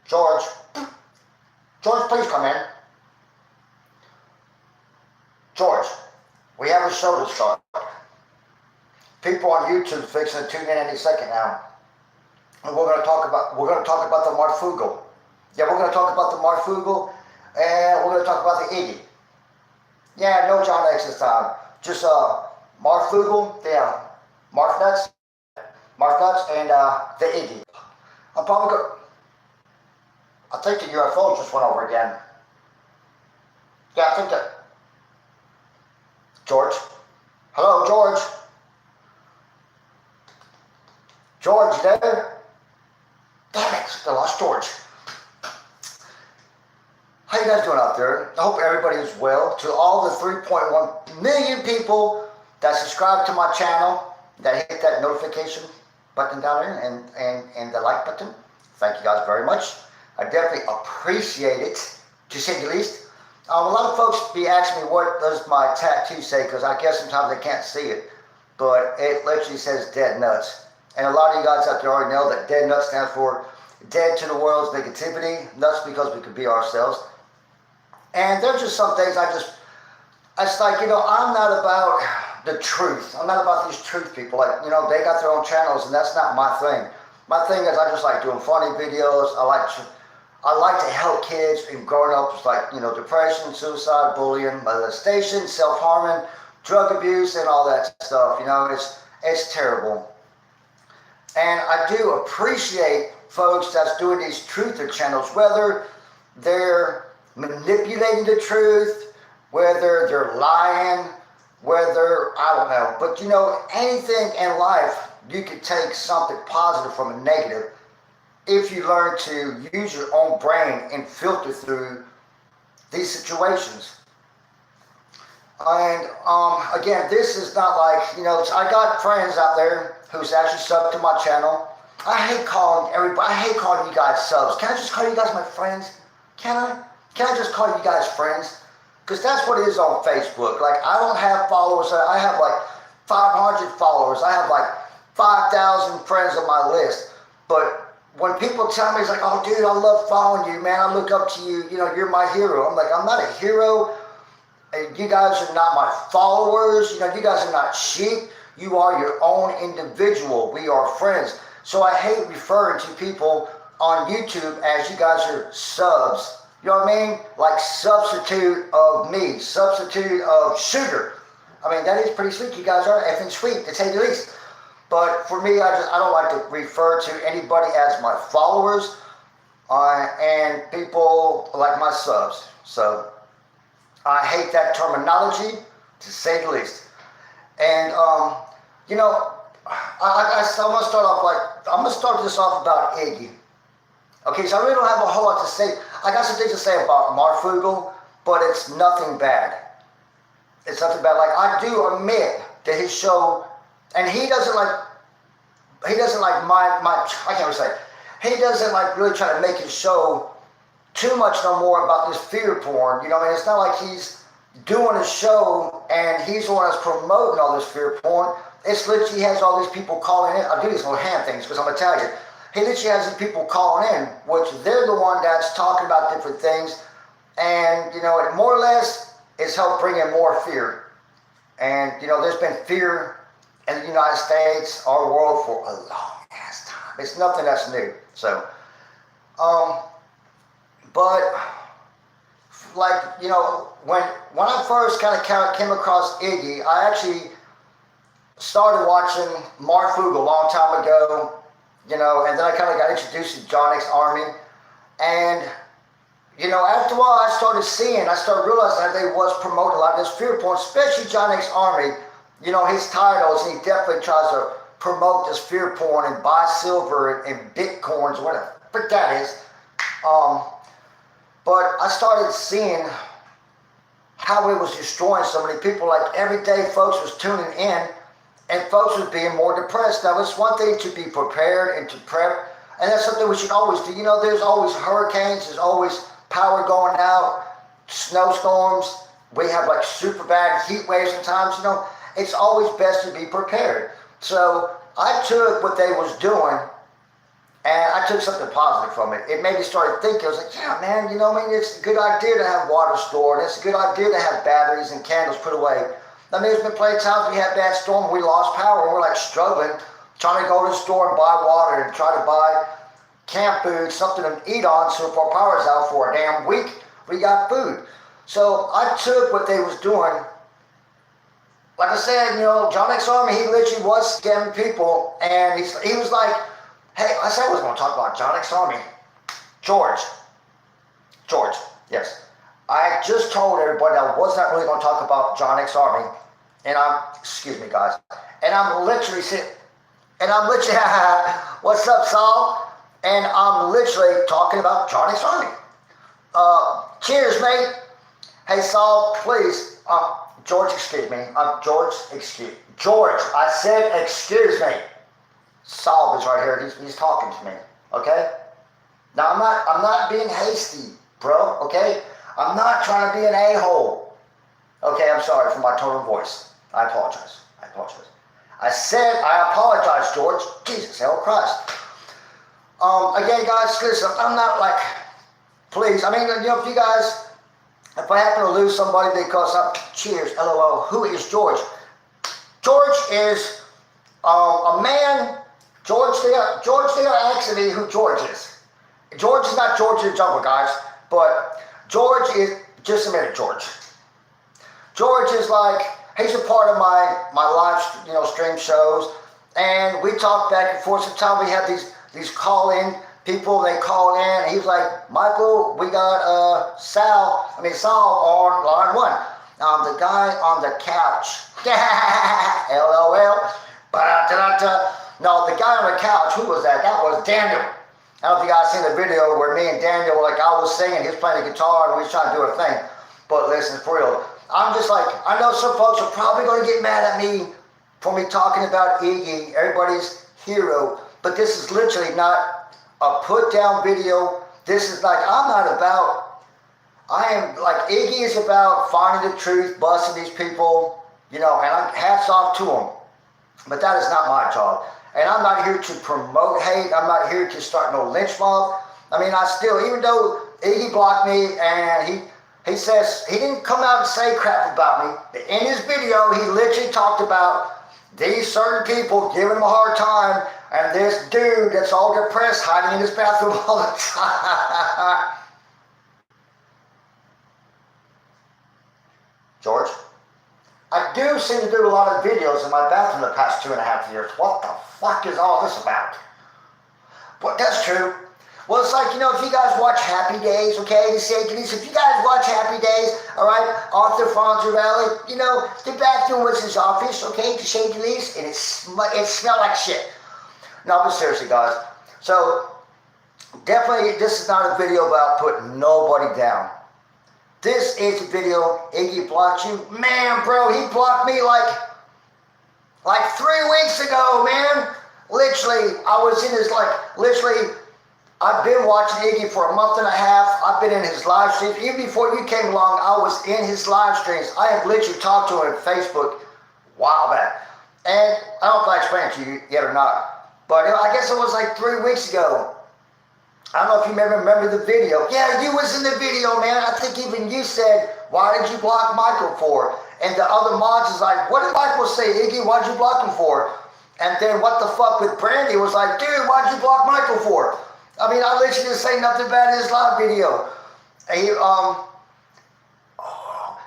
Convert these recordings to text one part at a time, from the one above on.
George. George, please come in. George, we have a show to start. People on YouTube fixing to tune in any second now. And we're going to talk about the Marfoogle. Yeah, we're going to talk about the Marfoogle, and we're going to talk about the Iggy. Yeah, no John X this time. Just Marfoogle, yeah, Marfnuts, and the Iggy. I'm probably going. I think the UFO just went over again. Yeah, I think that. George. Hello, George. George, you there? Damn it, I lost George. How you guys doing out there? I hope everybody is well. To all the 3.1 million people that subscribe to my channel, that hit that notification button down there and the like button, thank you guys very much. I definitely appreciate it, to say the least. A lot of folks be asking me what does my tattoo say, because I guess sometimes they can't see it, but it literally says dead nuts. And a lot of you guys out there already know that dead nuts stands for dead to the world's negativity, nuts because we could be ourselves. And there's just some things it's like, you know, I'm not about the truth. I'm not about these truth people. Like, you know, they got their own channels and that's not my thing. My thing is I just like doing funny videos. I like to help kids in growing up with, like, you know, depression, suicide, bullying, molestation, self-harming, drug abuse, and all that stuff. You know, it's terrible. And I do appreciate folks that's doing these truther channels, whether they're manipulating the truth, whether they're lying, whether, I don't know. But, you know, anything in life, you can take something positive from a negative if you learn to use your own brain and filter through these situations. And again, this is not like, you know, I got friends out there who's actually subbed to my channel. I hate calling you guys subs. Can I just call you guys my friends? Can I just call you guys friends? Because that's what it is on Facebook. Like, I don't have followers. I have like 500 followers. I have like 5,000 friends on my list. But when people tell me, it's like, oh, dude, I love following you, man. I look up to you. You know, you're my hero. I'm like, I'm not a hero. You guys are not my followers. You know, you guys are not sheep. You are your own individual. We are friends. So I hate referring to people on YouTube as you guys are subs. You know what I mean? Like substitute of me, substitute of sugar. I mean, that is pretty sweet. You guys are effing sweet, to say the least. But for me, I don't like to refer to anybody as my followers and people like my subs. So I hate that terminology, to say the least. And, you know, I'm going to start off I'm going to start this off about Iggy. Okay, so I really don't have a whole lot to say. I got some things to say about Marfoogle, but it's nothing bad. It's nothing bad. Like, I do admit that his show, and he doesn't like I can't say, he doesn't like really try to make his show too much no more about this fear porn. You know, I mean, it's not like he's doing a show and he's the one that's promoting all this fear porn. It's literally, he has all these people calling in. I do these little hand things because I'm Italian. He literally has these people calling in, which they're the one that's talking about different things. And, you know, it more or less is helped bring in more fear. And, you know, there's been fear in the United States, our world, for a long ass time. It's nothing that's new. So, but, like, you know, when I first kind of came across Iggy, I actually started watching Marfoogle a long time ago, you know, and then I kind of got introduced to John X Army. And, you know, after a while I started realizing that they was promoting a lot of this fear porn, especially John X Army. You know, his titles, and he definitely tries to promote this fear porn and buy silver and bitcoins, whatever the frick that is. But I started seeing how it was destroying so many people. Like, every day folks was tuning in and folks was being more depressed. Now, it's one thing to be prepared and to prep, and that's something we should always do. You know, there's always hurricanes, there's always power going out, snowstorms. We have like super bad heat waves sometimes, you know. It's always best to be prepared. So I took what they was doing And I took something positive from it. It made me start thinking. I was like, yeah, man, you know, I mean, it's a good idea to have water stored. It's a good idea to have batteries and candles put away. I mean, there's been plenty of times we had bad storm, we lost power, and we're like struggling, trying to go to the store and buy water and try to buy camp food, something to eat on, so if our power's out for a damn week, we got food. So I took what they was doing. Like I said, you know, John X Army, he literally was scamming people, and he was like, hey, I said I was going to talk about John X Army. George, yes. I just told everybody I was not really going to talk about John X Army, and excuse me guys, and I'm literally what's up, Saul? And I'm literally talking about John X Army. Cheers, mate. Hey, Saul, please, George, excuse me. George, I said excuse me. Saul is right here. He's talking to me. Okay. Now I'm not being hasty, bro. Okay. I'm not trying to be an a-hole. Okay. I'm sorry for my tone of voice. I apologize. I said I apologize, George. Jesus, hell Christ. Again, guys, listen. I'm not like, please. I mean, you know, if I happen to lose somebody because cheers, LOL. Who is George? George is a man. George, they are actually who George is. George is not George in the Jungle, guys, but George is, just a minute, George. George is like, he's a part of my live, you know, stream shows, and we talk back and forth. Sometimes we have these call-in people, they call in, and he's like, Michael, we got Saul on line one. The guy on the couch. LOL. No, the guy on the couch, who was that? That was Daniel. I don't know if you guys seen the video where me and Daniel, like I was singing, he was playing the guitar, and we was trying to do a thing. But listen, for real, I'm just like, I know some folks are probably going to get mad at me for me talking about Iggy, everybody's hero, but this is literally not a put-down video. This is like, Iggy is about finding the truth, busting these people, you know, and hats off to him. But that is not my job. And I'm not here to promote hate. I'm not here to start no lynch mob. I mean, even though Iggy blocked me and he says, he didn't come out and say crap about me. In his video, he literally talked about these certain people giving him a hard time, and this dude that's all depressed hiding in his bathroom all the time. George, I do seem to do a lot of videos in my bathroom the past 2.5 years. What the fuck is all this about? But that's true. Well, it's like, you know, if you guys watch Happy Days, okay, if you guys watch Happy Days, all right, Arthur Fonzarelli, you know, the bathroom was his office, okay, to say the least, and it smelled like shit. No, but seriously, guys. So, definitely, this is not a video about putting nobody down. This is a video, Iggy blocked you. Man, bro, he blocked me like 3 weeks ago, man. Literally, I was in his, I've been watching Iggy for 1.5 months. I've been in his live streams. Even before you came along, I was in his live streams. I have literally talked to him on Facebook a while back. And I don't know if I explained it to you yet or not. But I guess it was like 3 weeks ago. I don't know if you remember the video. Yeah, you was in the video, man. I think even you said, why did you block Michael for? And the other mods is like, what did Michael say, Iggy? Why'd you block him for? And then what the fuck with Brandy was like, dude, why'd you block Michael for? I mean, I literally didn't say nothing bad in his live video. And he,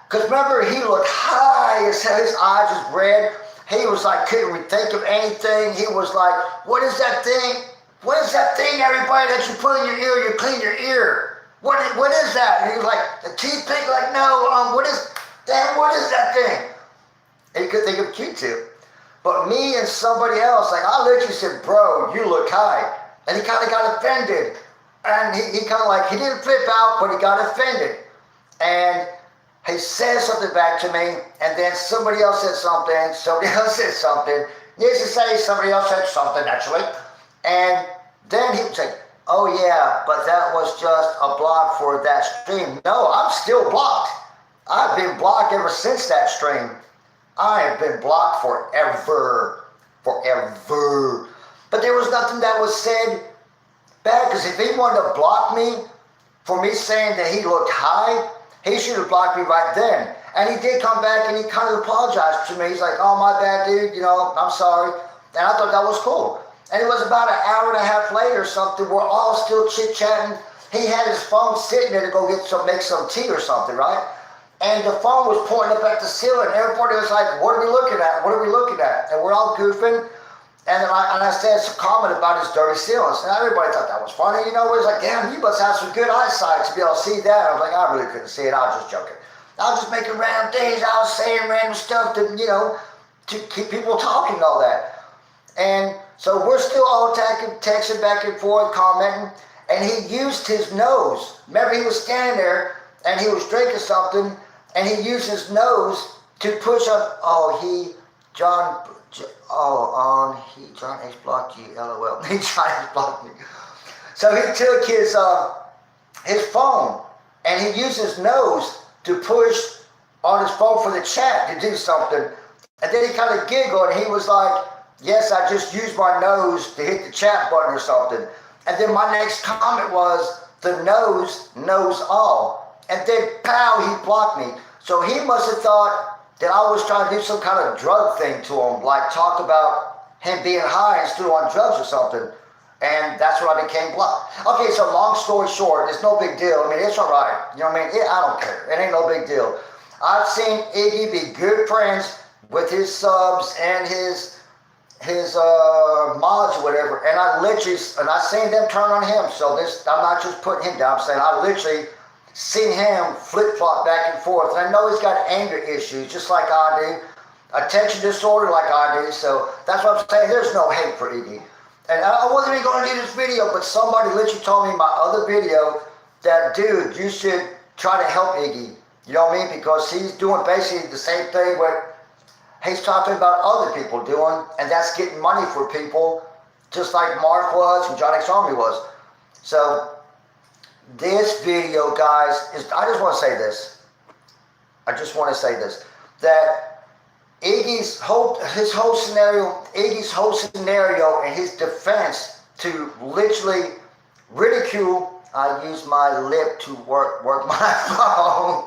because remember, he looked high, his eyes was red. He was like, couldn't think of anything. He was like, what is that thing? What is that thing, everybody, that you put in your ear, you clean your ear? What is that? And he was like, the toothpick, like, no, what is that thing? And he couldn't think of Q-tip. But me and somebody else, like, I literally said, bro, you look high. And he kind of got offended. And he kind of like, he didn't flip out, but he got offended. And he said something back to me, and then somebody else said something, Needless to say, somebody else said something, actually. And then he would say, oh yeah, but that was just a block for that stream. No, I'm still blocked. I've been blocked ever since that stream. I have been blocked forever. But there was nothing that was said bad, because if he wanted to block me for me saying that he looked high, he should have blocked me right then. And he did come back and he kind of apologized to me. He's like, oh, my bad, dude, you know, I'm sorry. And I thought that was cool. And it was about an hour and a half later or something, we're all still chit-chatting. He had his phone sitting there to go make some tea or something, right? And the phone was pointing up at the ceiling. Everybody was like, what are we looking at? What are we looking at? And we're all goofing. And then I said some comment about his dirty ceilings. And everybody thought that was funny. You know, it was like, damn, you must have some good eyesight to be able to see that. I was like, I really couldn't see it. I was just joking. I was just making random things. I was saying random stuff to, you know, to keep people talking and all that. And so we're still all texting back and forth, commenting. And he used his nose. Remember, he was standing there and he was drinking something. And he used his nose to push up. John H blocked you, LOL. John H blocked me. So he took his phone and he used his nose to push on his phone for the chat to do something. And then he kind of giggled and he was like, yes, I just used my nose to hit the chat button or something. And then my next comment was, the nose knows all. And then pow, he blocked me. So he must have thought that I was trying to do some kind of drug thing to him, like talk about him being high and still on drugs or something. And that's when I became blocked. Okay, so long story short, it's no big deal. I mean, it's all right. You know what I mean? I don't care. It ain't no big deal. I've seen Iggy be good friends with his subs and his mods or whatever. And I seen them turn on him. So I'm not just putting him down. I'm saying I literally seen him flip-flop back and forth. And I know he's got anger issues, just like I do. Attention disorder like I do. So that's what I'm saying. There's no hate for Iggy. And I wasn't even going to do this video, but somebody literally told me in my other video that, dude, you should try to help Iggy. You know what I mean? Because he's doing basically the same thing what he's talking about other people doing, and that's getting money for people, just like Mark was and John X Army was. So this video, guys, I just want to say this. That Iggy's whole scenario and his defense to literally ridicule, I use my lip to work my phone.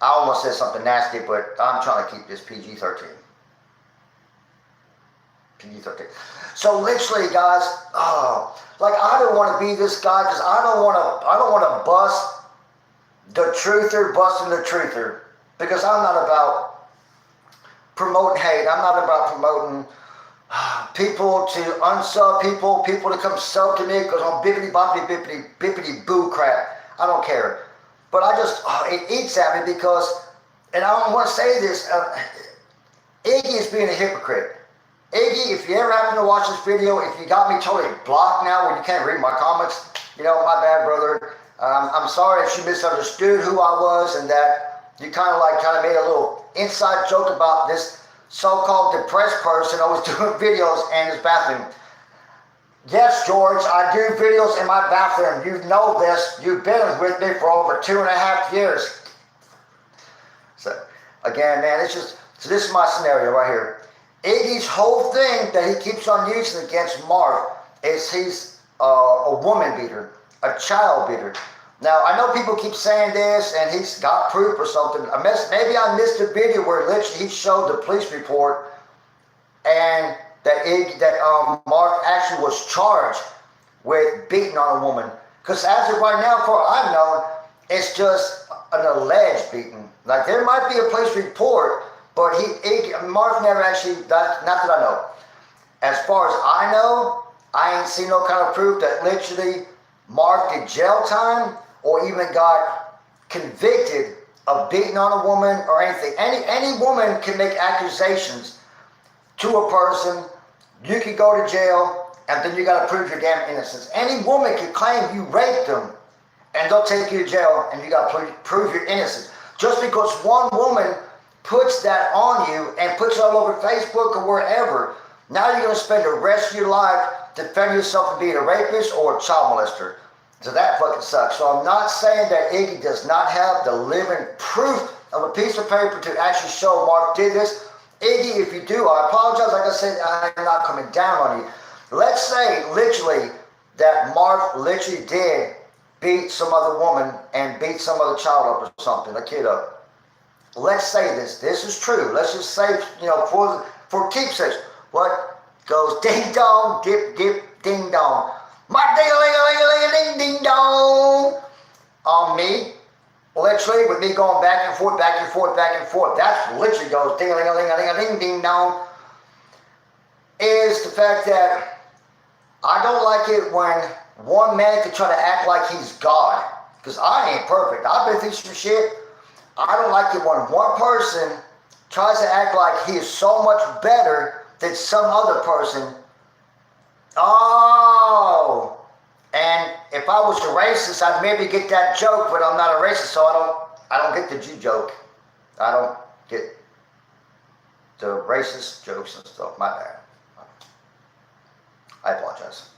I almost said something nasty, but I'm trying to keep this PG-13. So literally, guys, like I don't want to be this guy because I don't want to bust the truther, busting the truther. Because I'm not about promoting hate. I'm not about promoting people to unsub people to come sub to me because I'm bippity boo crap. I don't care. But it eats at me because, and I don't want to say this, Iggy is being a hypocrite. Iggy, if you ever happen to watch this video, if you got me totally blocked now where you can't read my comments, you know, my bad, brother. I'm sorry if you misunderstood who I was and that you kind of made a little inside joke about this so-called depressed person always doing videos in his bathroom. Yes, George, I do videos in my bathroom. You know this. You've been with me for over 2.5 years. So, again, man, so this is my scenario right here. Iggy's whole thing that he keeps on using against Mark is he's a woman beater, a child beater. Now, I know people keep saying this, and he's got proof or something. Maybe I missed a video where literally he showed the police report, and that Mark actually was charged with beating on a woman. Because as of right now, for all I know, it's just an alleged beating. Like, there might be a police report, but Mark never actually, not that I know. As far as I know, I ain't seen no kind of proof that literally Mark did jail time or even got convicted of beating on a woman or anything. Any woman can make accusations to a person. You can go to jail, and then you got to prove your damn innocence. Any woman can claim you raped them, and they'll take you to jail, and you got to prove your innocence. Just because one woman puts that on you and puts it all over Facebook or wherever, now you're going to spend the rest of your life defending yourself from being a rapist or a child molester. So that fucking sucks. So I'm not saying that Iggy does not have the living proof of a piece of paper to actually show Mark did this. Iggy, if you do, I apologize. Like I said, I'm not coming down on you. let's say literally that Marv literally did beat some other woman and beat some other child up or something, a kid up. Let's say this is true. Let's just say, for keepsakes, what goes ding dong, dip, dip, ding dong. My ding-a-ling-a-ling-a-ling, ding dong. On me, literally, with me going back and forth, back and forth, back and forth. That's literally goes ding-a-ling-a-ling-a-ling, ding dong. Is the fact that I don't like it when one man can try to act like he's God. Because I ain't perfect. I've been through some shit. I don't like it when one person tries to act like he is so much better than some other person. Oh, and if I was a racist, I'd maybe get that joke, but I'm not a racist, so I don't get the Jew joke. I don't get the racist jokes and stuff. My bad. I apologize.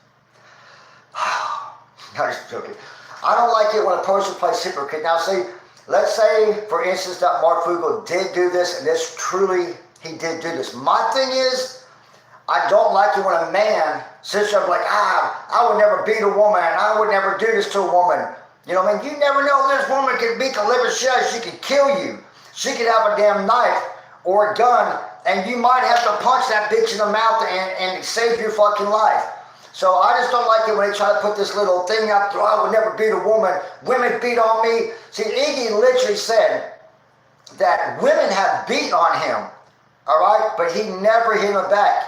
I'm just joking. I don't like it when a person plays hypocrite. Now, see, let's say, for instance, that Marfoogle did do this, and this truly, he did do this. My thing is, I don't like it when a man sits there like, I would never beat a woman, I would never do this to a woman. You know what I mean? You never know, this woman can beat the living shit out of you. She can kill you. She could have a damn knife or a gun, and you might have to punch that bitch in the mouth and save your fucking life. So I just don't like it when they try to put this little thing up there, I would never beat a woman, women beat on me. See, Iggy literally said that women have beat on him, all right, but he never hit them back.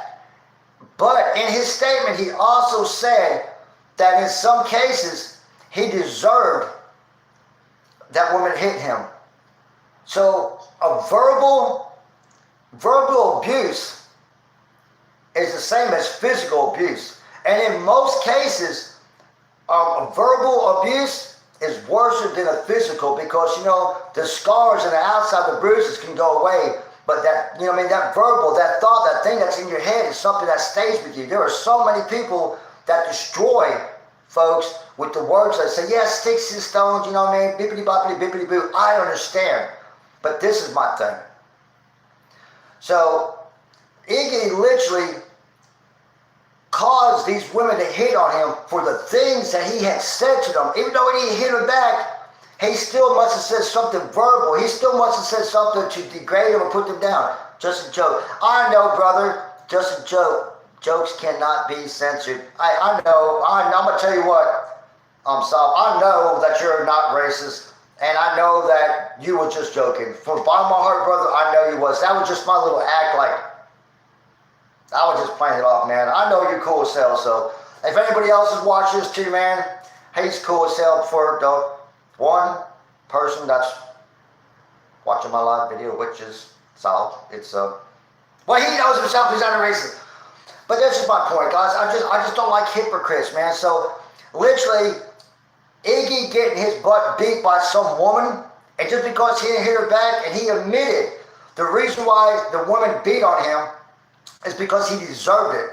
But in his statement, he also said that in some cases, he deserved that woman hit him. So a verbal abuse is the same as physical abuse. And in most cases, a verbal abuse is worse than a physical because, the scars and the outside, the bruises can go away. But that, that verbal, that thought, that thing that's in your head is something that stays with you. There are so many people that destroy folks with the words that say, yes, sticks and stones, bippity boppity bippity boo. I understand. But this is my thing. So, Iggy literally caused these women to hit on him for the things that he had said to them. Even though he didn't hit them back, he still must have said something verbal. He still must have said something to degrade them or put them down. Just a joke. I know, brother. Just a joke. Jokes cannot be censored. I know. I'm going to tell you what, Sal. I know that you're not racist. And I know that you were just joking. From the bottom of my heart, brother, I know you was. That was just my little act like, I was just playing it off, man. I know you're cool as hell. So if anybody else is watching this too, man, he's cool as hell for the one person that's watching my live video, which is Sal. It's well, he knows himself. He's not a racist. But this is my point, guys. I just don't like hypocrites, man. So literally, Iggy getting his butt beat by some woman, and just because he didn't hit her back, and he admitted the reason why the woman beat on him is because he deserved it.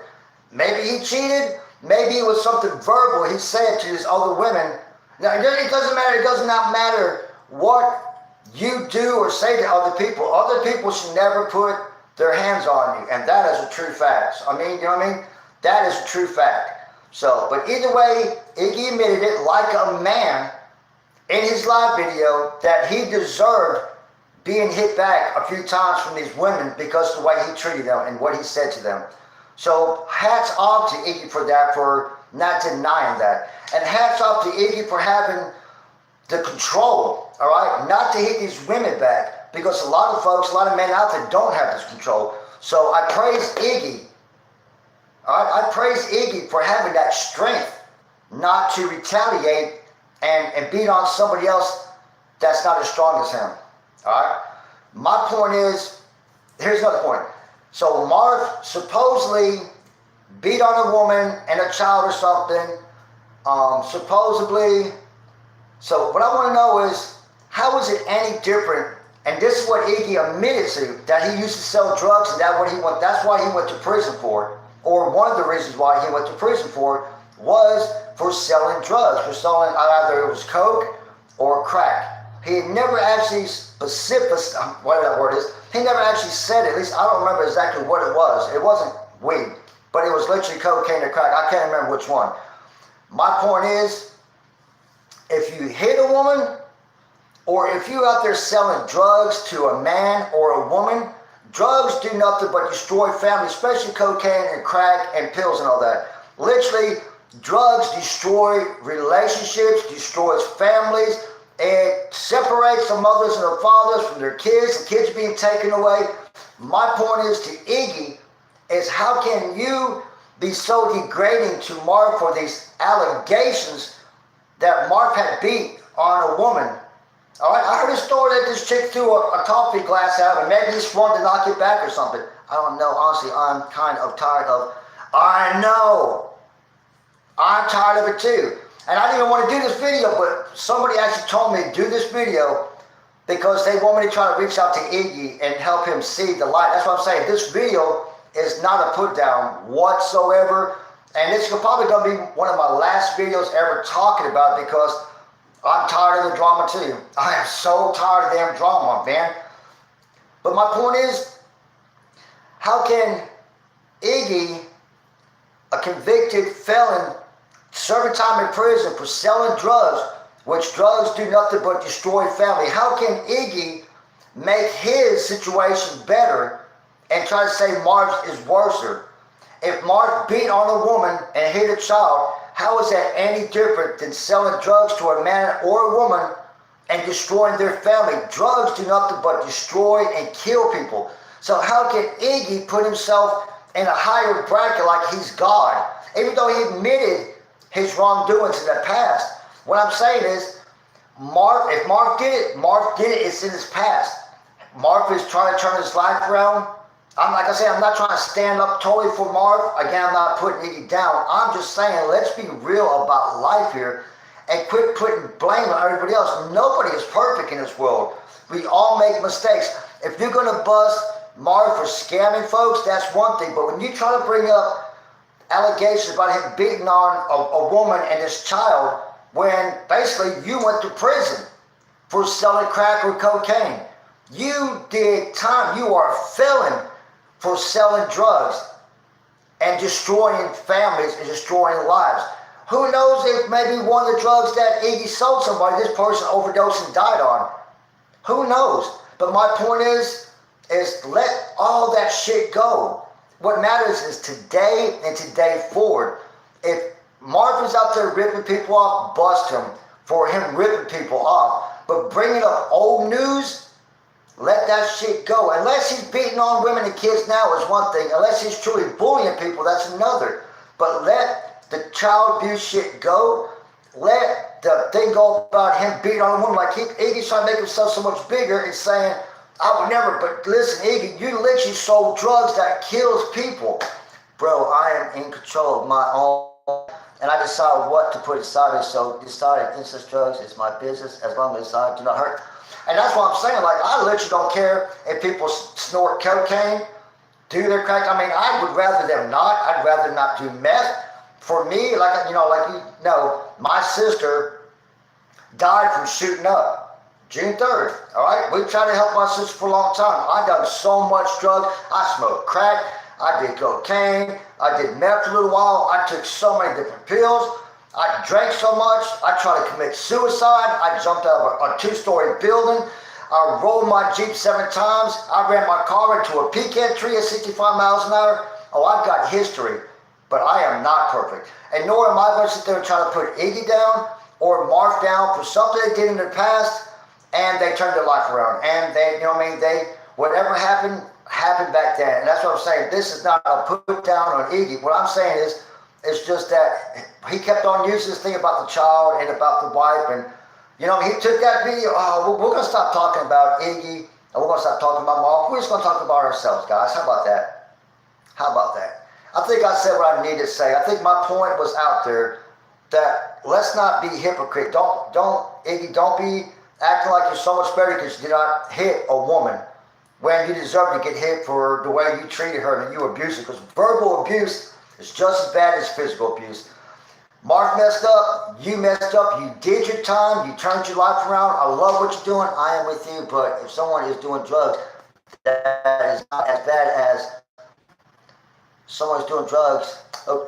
Maybe he cheated. Maybe it was something verbal he said to his other women. Now, it doesn't matter. It does not matter what you do or say to other people. Other people should never put their hands on you, and that is a true fact. I mean, you know what I mean? That is a true fact. So, but either way, Iggy admitted it like a man in his live video that he deserved being hit back a few times from these women because of the way he treated them and what he said to them. So hats off to Iggy for that, for not denying that. And hats off to Iggy for having the control, all right, not to hit these women back, because a lot of folks, a lot of men out there don't have this control. So I praise Iggy, all right, I praise Iggy for having that strength not to retaliate and beat on somebody else that's not as strong as him, all right. My point is, here's another point. So Marv supposedly beat on a woman and a child or something, supposedly. So what I want to know is, how is it any different? And this is what Iggy admitted to, that he used to sell drugs, and that's why he went to prison for, or one of the reasons why he went to prison for was for selling drugs, for selling either it was coke or crack. He had never actually whatever that word is, he never actually said it. At least I don't remember exactly what it was. It wasn't weed. but it was literally cocaine or crack. I can't remember which one. My point is, if you hit a woman, or if you out there selling drugs to a man or a woman, drugs do nothing but destroy families, especially cocaine and crack and pills and all that. Literally, drugs destroy relationships, destroys families. It separates the mothers and the fathers from their kids, the kids being taken away. My point is to Iggy, is how can you be so degrading to Mark for these allegations that Mark had beat on a woman? All right, I heard a story that this chick threw a coffee glass out and maybe just wanted to knock it back or something. I don't know. Honestly, I'm kind of tired of, I know. I'm tired of it too. And I didn't even want to do this video, but somebody actually told me to do this video because they want me to try to reach out to Iggy and help him see the light. That's what I'm saying. This video is not a put down whatsoever. And it's probably going to be one of my last videos ever talking about it because I'm tired of the drama too. I am so tired of damn drama, man. But my point is, how can Iggy, a convicted felon, serving time in prison for selling drugs, which drugs do nothing but destroy family, how can Iggy make his situation better and try to say Mark is worse? If Mark beat on a woman and hit a child, how is that any different than selling drugs to a man or a woman and destroying their family? Drugs do nothing but destroy and kill people. So how can Iggy put himself in a higher bracket like he's God, even though he admitted his wrongdoings in the past? What I'm saying is, if Mark did it, it's in his past. Mark is trying to turn his life around. Like I said, I'm not trying to stand up totally for Mark. Again, I'm not putting Iggy down. I'm just saying, let's be real about life here and quit putting blame on everybody else. Nobody is perfect in this world. We all make mistakes. If you're going to bust Mark for scamming folks, that's one thing. But when you try to bring up allegations about him beating on a woman and his child, when basically you went to prison for selling crack or cocaine, you did time. You are a felon for selling drugs and destroying families and destroying lives. Who knows if maybe one of the drugs that Iggy sold somebody, this person overdosed and died on. Who knows? But my point is let all that shit go. What matters is today and today forward. If Mark is out there ripping people off, bust him for him ripping people off. But bringing up old news, let that shit go. Unless he's beating on women and kids now is one thing. Unless he's truly bullying people, that's another. But let the child abuse shit go. Let the thing go about him beating on a woman. Like Iggy's trying to make himself so much bigger and saying, I would never, but listen, Iggy, you literally sold drugs that kills people. Bro, I am in control of my own, and I decide what to put inside it. So deciding incest drugs is my business as long as I do not hurt. And that's what I'm saying. Like, I literally don't care if people snort cocaine, do their crack. I mean, I would rather them not. I'd rather not do meth. For me, like you know, my sister died from shooting up June 3rd. All right, we tried to help my sister for a long time. I done so much drugs. I smoked crack. I did cocaine. I did meth for a little while. I took so many different pills. I drank so much, I tried to commit suicide. I jumped out of a 2-story building. I rolled my Jeep 7 times. I ran my car into a pecan tree at 65 miles an hour. Oh, I've got history, but I am not perfect. And nor am I going to sit there and try to put Iggy down or Mark down for something they did in their past, and they turned their life around. And they, you know what I mean, whatever happened back then. And that's what I'm saying. This is not a put down on Iggy. What I'm saying is, it's just that he kept on using this thing about the child and about the wife, and you know, he took that video. Oh, we're gonna stop talking about Iggy, and we're gonna stop talking about Mark. We're just gonna talk about ourselves, guys. How about that? How about that? I think I said what I needed to say. I think my point was out there that let's not be hypocrite. Don't Iggy, don't be acting like you're so much better because you did not hit a woman when you deserve to get hit for the way you treated her and you abused her. Because verbal abuse is just as bad as physical abuse. Mark messed up, you messed up, you did your time, you turned your life around. I love what you're doing, I am with you, but if someone is doing drugs, that is not as bad as someone's doing drugs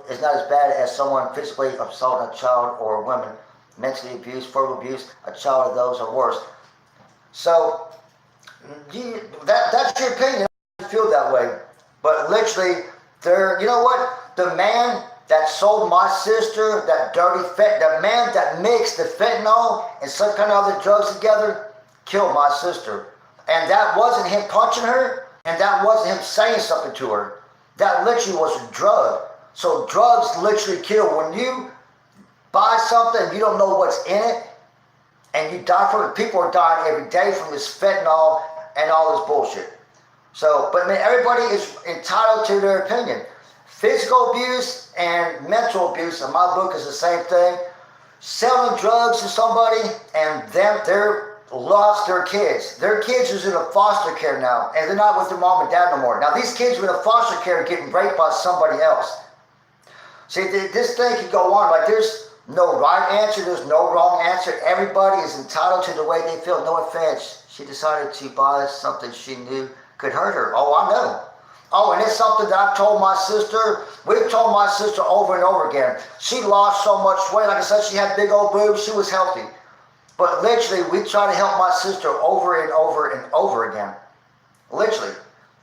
is not as bad as someone physically assaulting a child or a woman, mentally abused, verbal abuse, a child of those are worse. So that's your opinion. I feel that way. But literally, you know what? The man that sold my sister that dirty the man that mixed the fentanyl and some kind of other drugs together killed my sister. And that wasn't him punching her, and that wasn't him saying something to her. That literally was a drug. So drugs literally kill. When you buy something and you don't know what's in it, and you die from it, people are dying every day from this fentanyl and all this bullshit. So, but I mean, everybody is entitled to their opinion. Physical abuse and mental abuse, in my book, is the same thing. Selling drugs to somebody and they're lost their kids. Their kids is in a foster care now, and they're not with their mom and dad no more. Now, these kids are in a foster care getting raped by somebody else. See, this thing could go on. Like, there's no right answer, there's no wrong answer. Everybody is entitled to the way they feel. No offense. She decided to buy something she knew could hurt her. Oh, I know. Oh, and it's something that I've told my sister. We've told my sister over and over again. She lost so much weight. Like I said, she had big old boobs. She was healthy. But literally, we try to help my sister over and over and over again. Literally.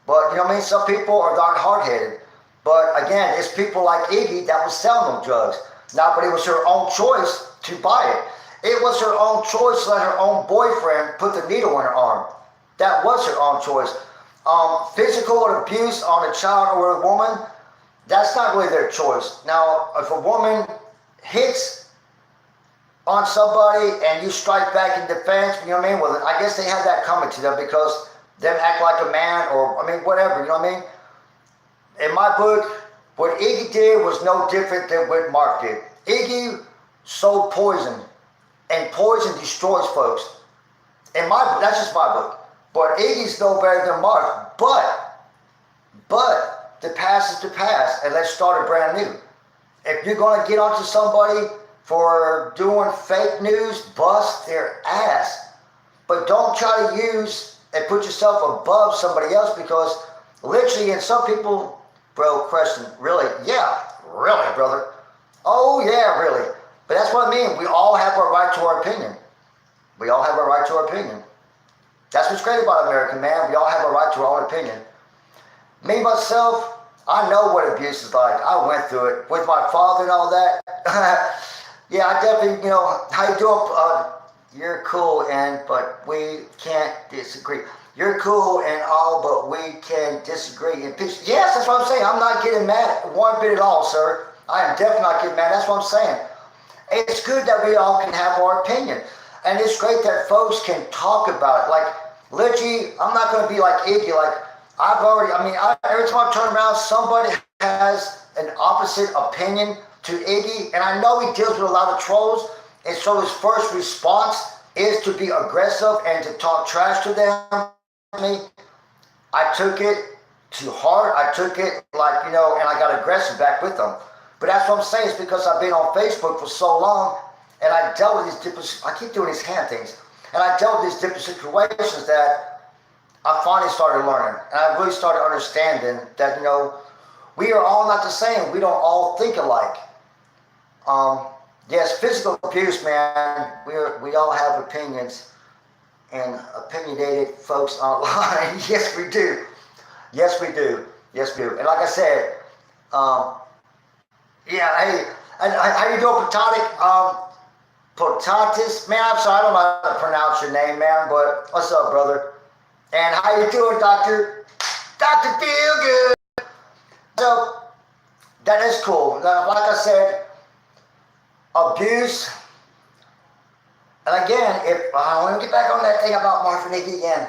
But, you know what I mean? Some people are not hard-headed. But, again, it's people like Iggy that was selling them drugs. Now, but it was her own choice to buy it. It was her own choice to let her own boyfriend put the needle in her arm. That was her own choice. Physical abuse on a child or a woman, that's not really their choice. Now, if a woman hits on somebody and you strike back in defense, you know what I mean? Well, I guess they have that coming to them because them act like a man or, I mean, whatever, you know what I mean? In my book, what Iggy did was no different than what Mark did. Iggy sold poison, and poison destroys folks. In my book, that's just my book. But Iggy's no better than Mark. But the past is the past, and let's start it brand new. If you're going to get onto somebody for doing fake news, bust their ass. But don't try to use and put yourself above somebody else, because literally, and some people, bro, question, really? Yeah, really, brother. Oh, yeah, really. But that's what I mean. We all have a right to our opinion. We all have a right to our opinion. That's what's great about America, man. We all have a right to our own opinion. Me, myself, I know what abuse is like. I went through it with my father and all that. Yeah, I definitely, you know, how you doing? You're cool, but we can't disagree. You're cool and all, but we can disagree in peace. Yes, that's what I'm saying. I'm not getting mad one bit at all, sir. I am definitely not getting mad. That's what I'm saying. It's good that we all can have our opinion. And it's great that folks can talk about it. Like, literally, I'm not going to be like Iggy. Like, every time I turn around, somebody has an opposite opinion to Iggy. And I know he deals with a lot of trolls. And so his first response is to be aggressive and to talk trash to them. I took it to heart. I took it like, you know, and I got aggressive back with them. But that's what I'm saying. It's because I've been on Facebook for so long. And I dealt with these different, I keep doing these hand things, and I dealt with these different situations that I finally started learning. And I really started understanding that, you know, we are all not the same. We don't all think alike. Yes, physical abuse, man, we all have opinions, and opinionated folks online. Yes, we do. Yes, we do. Yes, we do. And like I said, yeah, hey, how you doing, Potatic? Potatis, man, I'm sorry, I don't know how to pronounce your name, man, but what's up, brother? And how you doing, Doctor? Dr. Feelgood. So, that is cool. Now, like I said, abuse, and again, if I want to get back on that thing about Marfoogle again.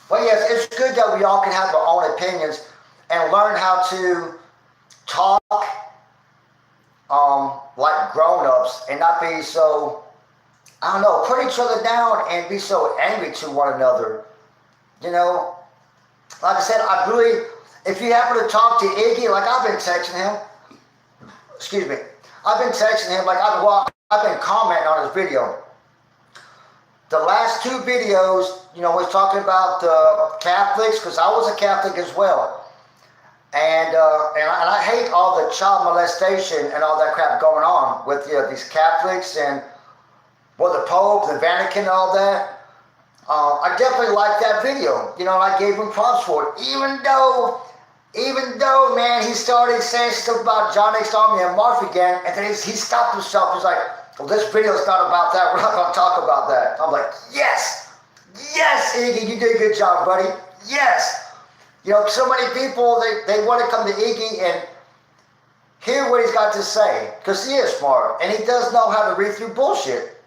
But yes, it's good that we all can have our own opinions and learn how to talk like grown-ups and not be so, I don't know, put each other down and be so angry to one another. You know, like I said, I really, if you happen to talk to Iggy, like I've been texting him, excuse me, I've been texting him, like I've been commenting on his video. The last two videos, you know, we're talking about the Catholics, because I was a Catholic as well. And I hate all the child molestation and all that crap going on with these Catholics and the Pope, the Vatican, and all that. I definitely liked that video, and I gave him props for it. Even though, man, he started saying stuff about John X Army and Marf again, and then he stopped himself. He's like, well, this video's not about that. We're not going to talk about that. I'm like, yes, Iggy, you did a good job, buddy. Yes. So many people, they want to come to Iggy and hear what he's got to say, because he is smart, and he does know how to read through bullshit.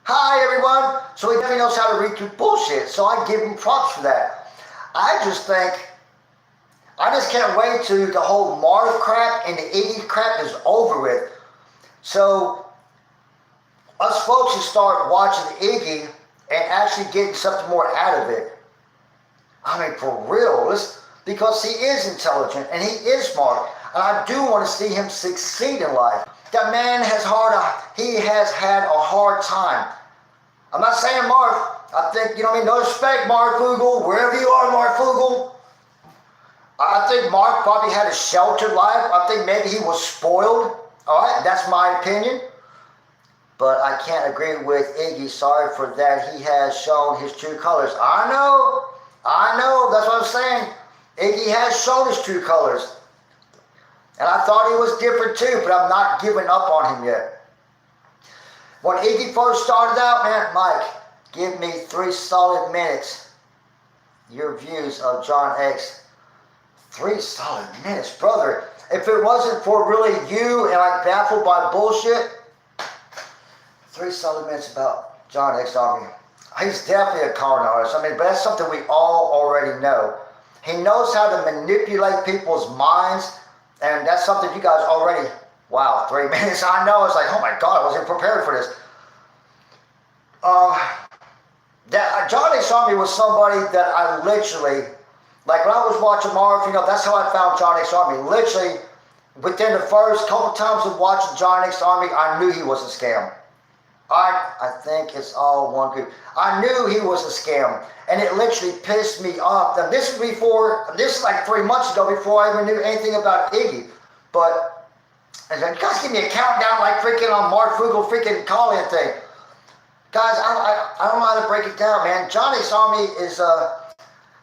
Hi, everyone. So he definitely knows how to read through bullshit, so I give him props for that. I just can't wait till the whole Marv crap and the Iggy crap is over with. So us folks should start watching the Iggy and actually getting something more out of it. I mean, for real, because he is intelligent and he is smart, and I do want to see him succeed in life. That man has had a hard time. I'm not saying Marf. I think, no respect, Marfoogle, wherever you are, Marfoogle. I think Marf probably had a sheltered life. I think maybe he was spoiled. All right, that's my opinion. But I can't agree with Iggy. Sorry for that. He has shown his true colors. I know. That's what I'm saying. Iggy has shown his true colors. And I thought he was different too, but I'm not giving up on him yet. When Iggy first started out, man, Mike, give me 3 solid minutes. Your views of John X. 3 solid minutes, brother. If it wasn't for really you and baffled by bullshit, 3 solid minutes about John X Army. He's definitely a con artist. I mean, but that's something we all already know. He knows how to manipulate people's minds, and that's something you guys already, wow, 3 minutes. I know, it's like, oh my God, I wasn't prepared for this. John X Army was somebody that I literally, like when I was watching Marv, that's how I found John X Army. Literally, within the first couple times of watching John X Army, I knew he was a scam. I think it's all one group. I knew he was a scam, and it literally pissed me off. Now, this is like 3 months ago before I even knew anything about Iggy. But, and then, you guys give me a countdown like freaking on Marfoogle freaking call-in thing. Guys, I don't know how to break it down, man. John X Army is,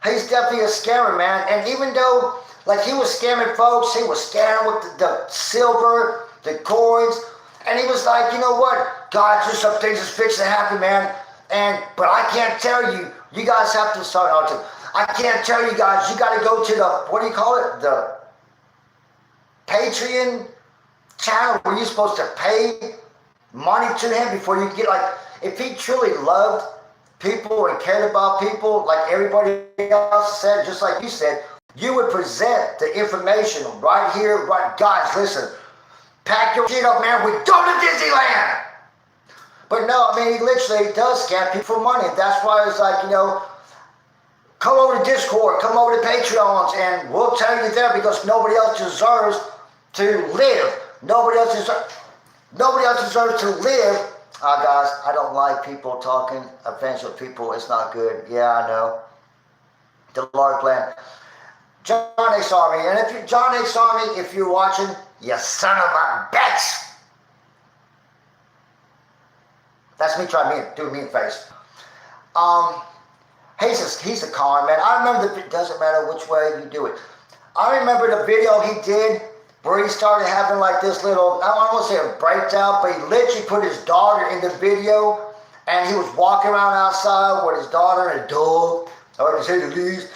he's definitely a scammer, man. And even though, like, he was scamming folks, he was scamming with the silver, the coins, and he was like, you know what, God, there's some things that's fixing to happen, man. But I can't tell you. You guys have to start out. I can't tell you guys. You got to go to the, what do you call it? The Patreon channel where you're supposed to pay money to him before you get, like, if he truly loved people and cared about people like everybody else said, just like you said, you would present the information right here, right, guys, listen. Pack your shit up, man. We go to Disneyland. But no, I mean, he literally does scam people for money. That's why it's like, come over to Discord, come over to Patreons, and we'll tell you there because nobody else deserves to live. Nobody else deserves to live. Guys, I don't like people talking offensive people. It's not good. Yeah, I know. The Lord plan. John X Army, and if you're John X Army, if you're watching, you son of a bitch. That's me trying to do a mean face. He's a con, man. I remember it doesn't matter which way you do it. I remember the video he did where he started having like this little, I don't want to say a breakdown, but he literally put his daughter in the video, and he was walking around outside with his daughter and a dog, or to say the least.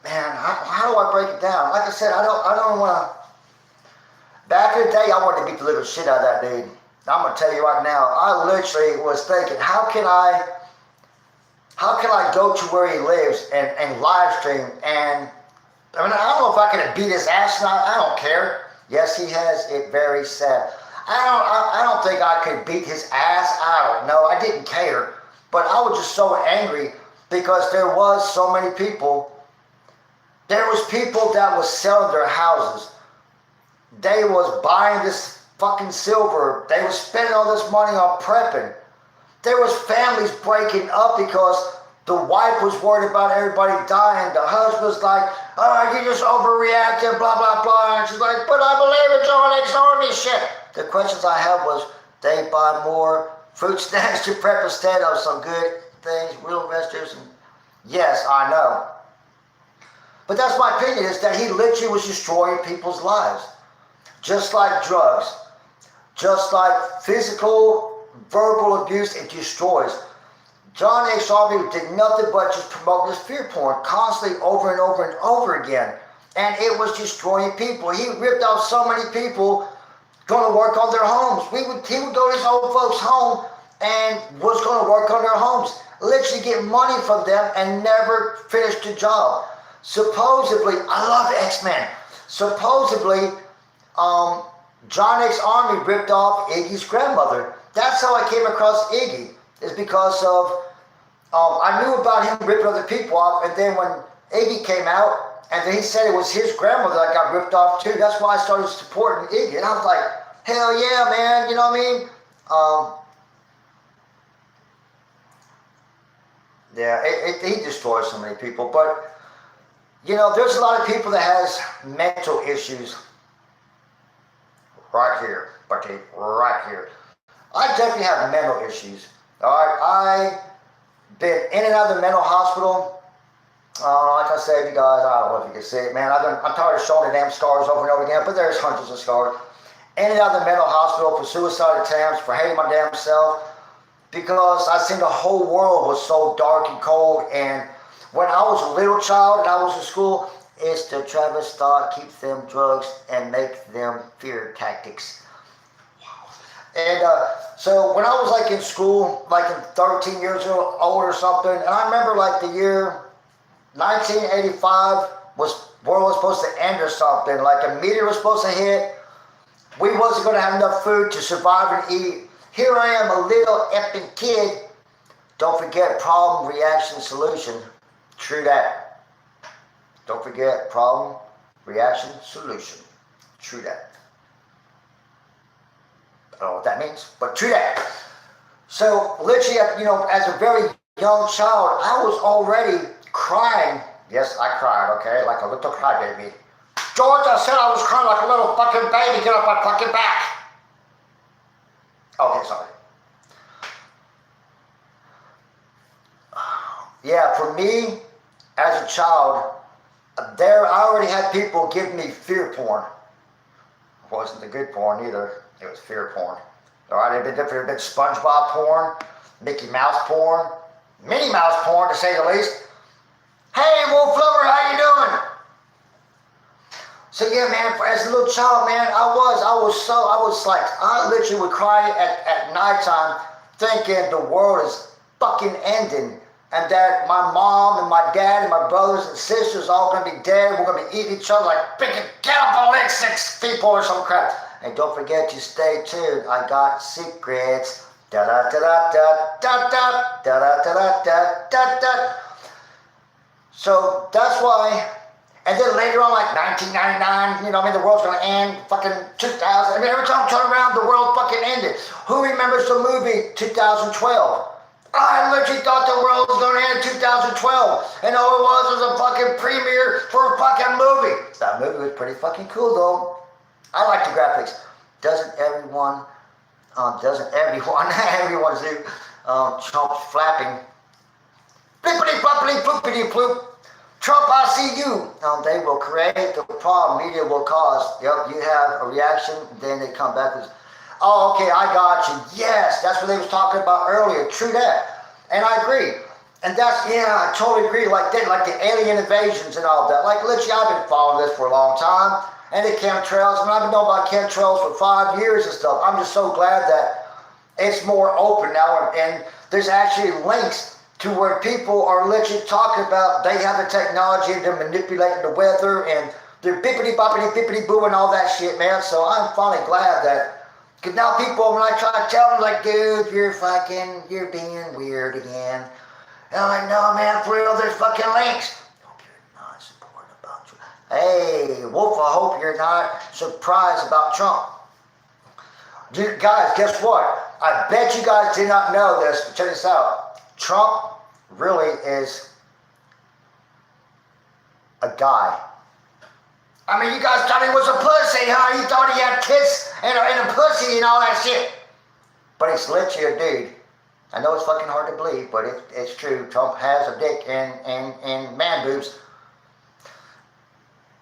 Man, how do I break it down? Like I said, I don't want to. Back in the day, I wanted to beat the little shit out of that dude. I'm gonna tell you right now, I literally was thinking, how can I go to where he lives and live stream? And I mean, I don't know if I can beat his ass or not. I don't care. Yes, he has it very sad. I don't think I could beat his ass. I don't know. I didn't care, but I was just so angry because there was so many people. There was people that was selling their houses. They was buying this fucking silver. They was spending all this money on prepping. There was families breaking up because The wife was worried about everybody dying. The husband's like, oh, you just overreacting, blah, blah, blah. And she's like, but I believe in John X Army shit. The questions I had was, they buy more fruit snacks to prep instead of some good things, real investors. And yes, I know. But that's my opinion, is that he literally was destroying people's lives. Just like drugs. Just like physical, verbal abuse, it destroys. John X Army did nothing but just promote this fear porn constantly over and over and over again. And it was destroying people. He ripped off so many people going to work on their homes. He would go to his old folks' home and was going to work on their homes. Literally get money from them and never finish the job. Supposedly, I love X-Men. Supposedly, John X Army ripped off Iggy's grandmother. That's how I came across Iggy. Is because of, I knew about him ripping other people off, and then when Iggy came out, and then he said it was his grandmother that got ripped off too. That's why I started supporting Iggy. And I was like, hell yeah, man, you know what I mean? Yeah, he destroys so many people. But, you know, there's a lot of people that has mental issues right here, okay, right here. I definitely have mental issues. All right, I've been in and out of the mental hospital. Like I said, you guys, I don't know if you can see it, man. I'm tired of showing the damn scars over and over again, but there's hundreds of scars. In and out of the mental hospital for suicide attempts, for hating my damn self, because I seen the whole world was so dark and cold. And when I was a little child and I was in school, it's the Travis thought, keep them drugs and make them fear tactics. And so when I was like in school, like in 13 years old or something, and I remember like the year 1985 world was supposed to end or something, like a meteor was supposed to hit. We wasn't going to have enough food to survive and eat. Here I am, a little effing kid. Don't forget problem, reaction, solution. True that. Don't forget problem, reaction, solution. True that. I don't know what that means, but true that. So literally, you know, as a very young child, I was already crying. Yes, I cried, okay, like a little crybaby. George, I said I was crying like a little fucking baby. Get off my fucking back. Okay, sorry. Yeah, for me, as a child, I already had people give me fear porn. It wasn't the good porn either. It was fear porn. All right, it had been SpongeBob porn, Mickey Mouse porn, Minnie Mouse porn, to say the least. Hey, Wolf Lover, how you doing? So yeah, man, as a little child, man, I literally would cry at nighttime thinking the world is fucking ending, and that my mom and my dad and my brothers and sisters are all gonna be dead. We're gonna be eating each other like freaking cannibal like 6 people or some crap. And don't forget to stay tuned. I got secrets. Da da da da da da da da da da da da. So that's why. And then later on, like 1999, you know, I mean, the world's gonna end. Fucking 2000. I mean, every time I turn around, the world fucking ended. Who remembers the movie 2012? I literally thought the world was gonna end in 2012, and all it was a fucking premiere for a fucking movie. That movie was pretty fucking cool, though. I like the graphics. Doesn't everyone do Trump's flapping? Blippity bloppity bloopity bloop. Trump, I see you. They will create the problem media will cause. Yep, you have a reaction, then they come back with, oh, okay, I got you. Yes, that's what they was talking about earlier. True that. And I agree. And that's, yeah, I totally agree. Like the alien invasions and all that. Like, literally, I've been following this for a long time. And the chemtrails. I mean, I've been knowing about chemtrails for 5 years and stuff. I'm just so glad that it's more open now. And there's actually links to where people are literally talking about they have the technology and they're manipulating the weather and they're bippity boppity bippity boo and all that shit, man. So I'm finally glad that, because now people, when I try to tell them, like, dude, you're being weird again. And I'm like, no, man, for real, there's fucking links. Hope you're not supporting about Trump. Hey, Wolf, I hope you're not surprised about Trump. Guys, guess what? I bet you guys did not know this, but check this out. Trump really is a guy. I mean, you guys thought he was a pussy, huh? You thought he had tits and a pussy and all that shit. But he's literally a dude. I know it's fucking hard to believe, but it's true. Trump has a dick and man boobs.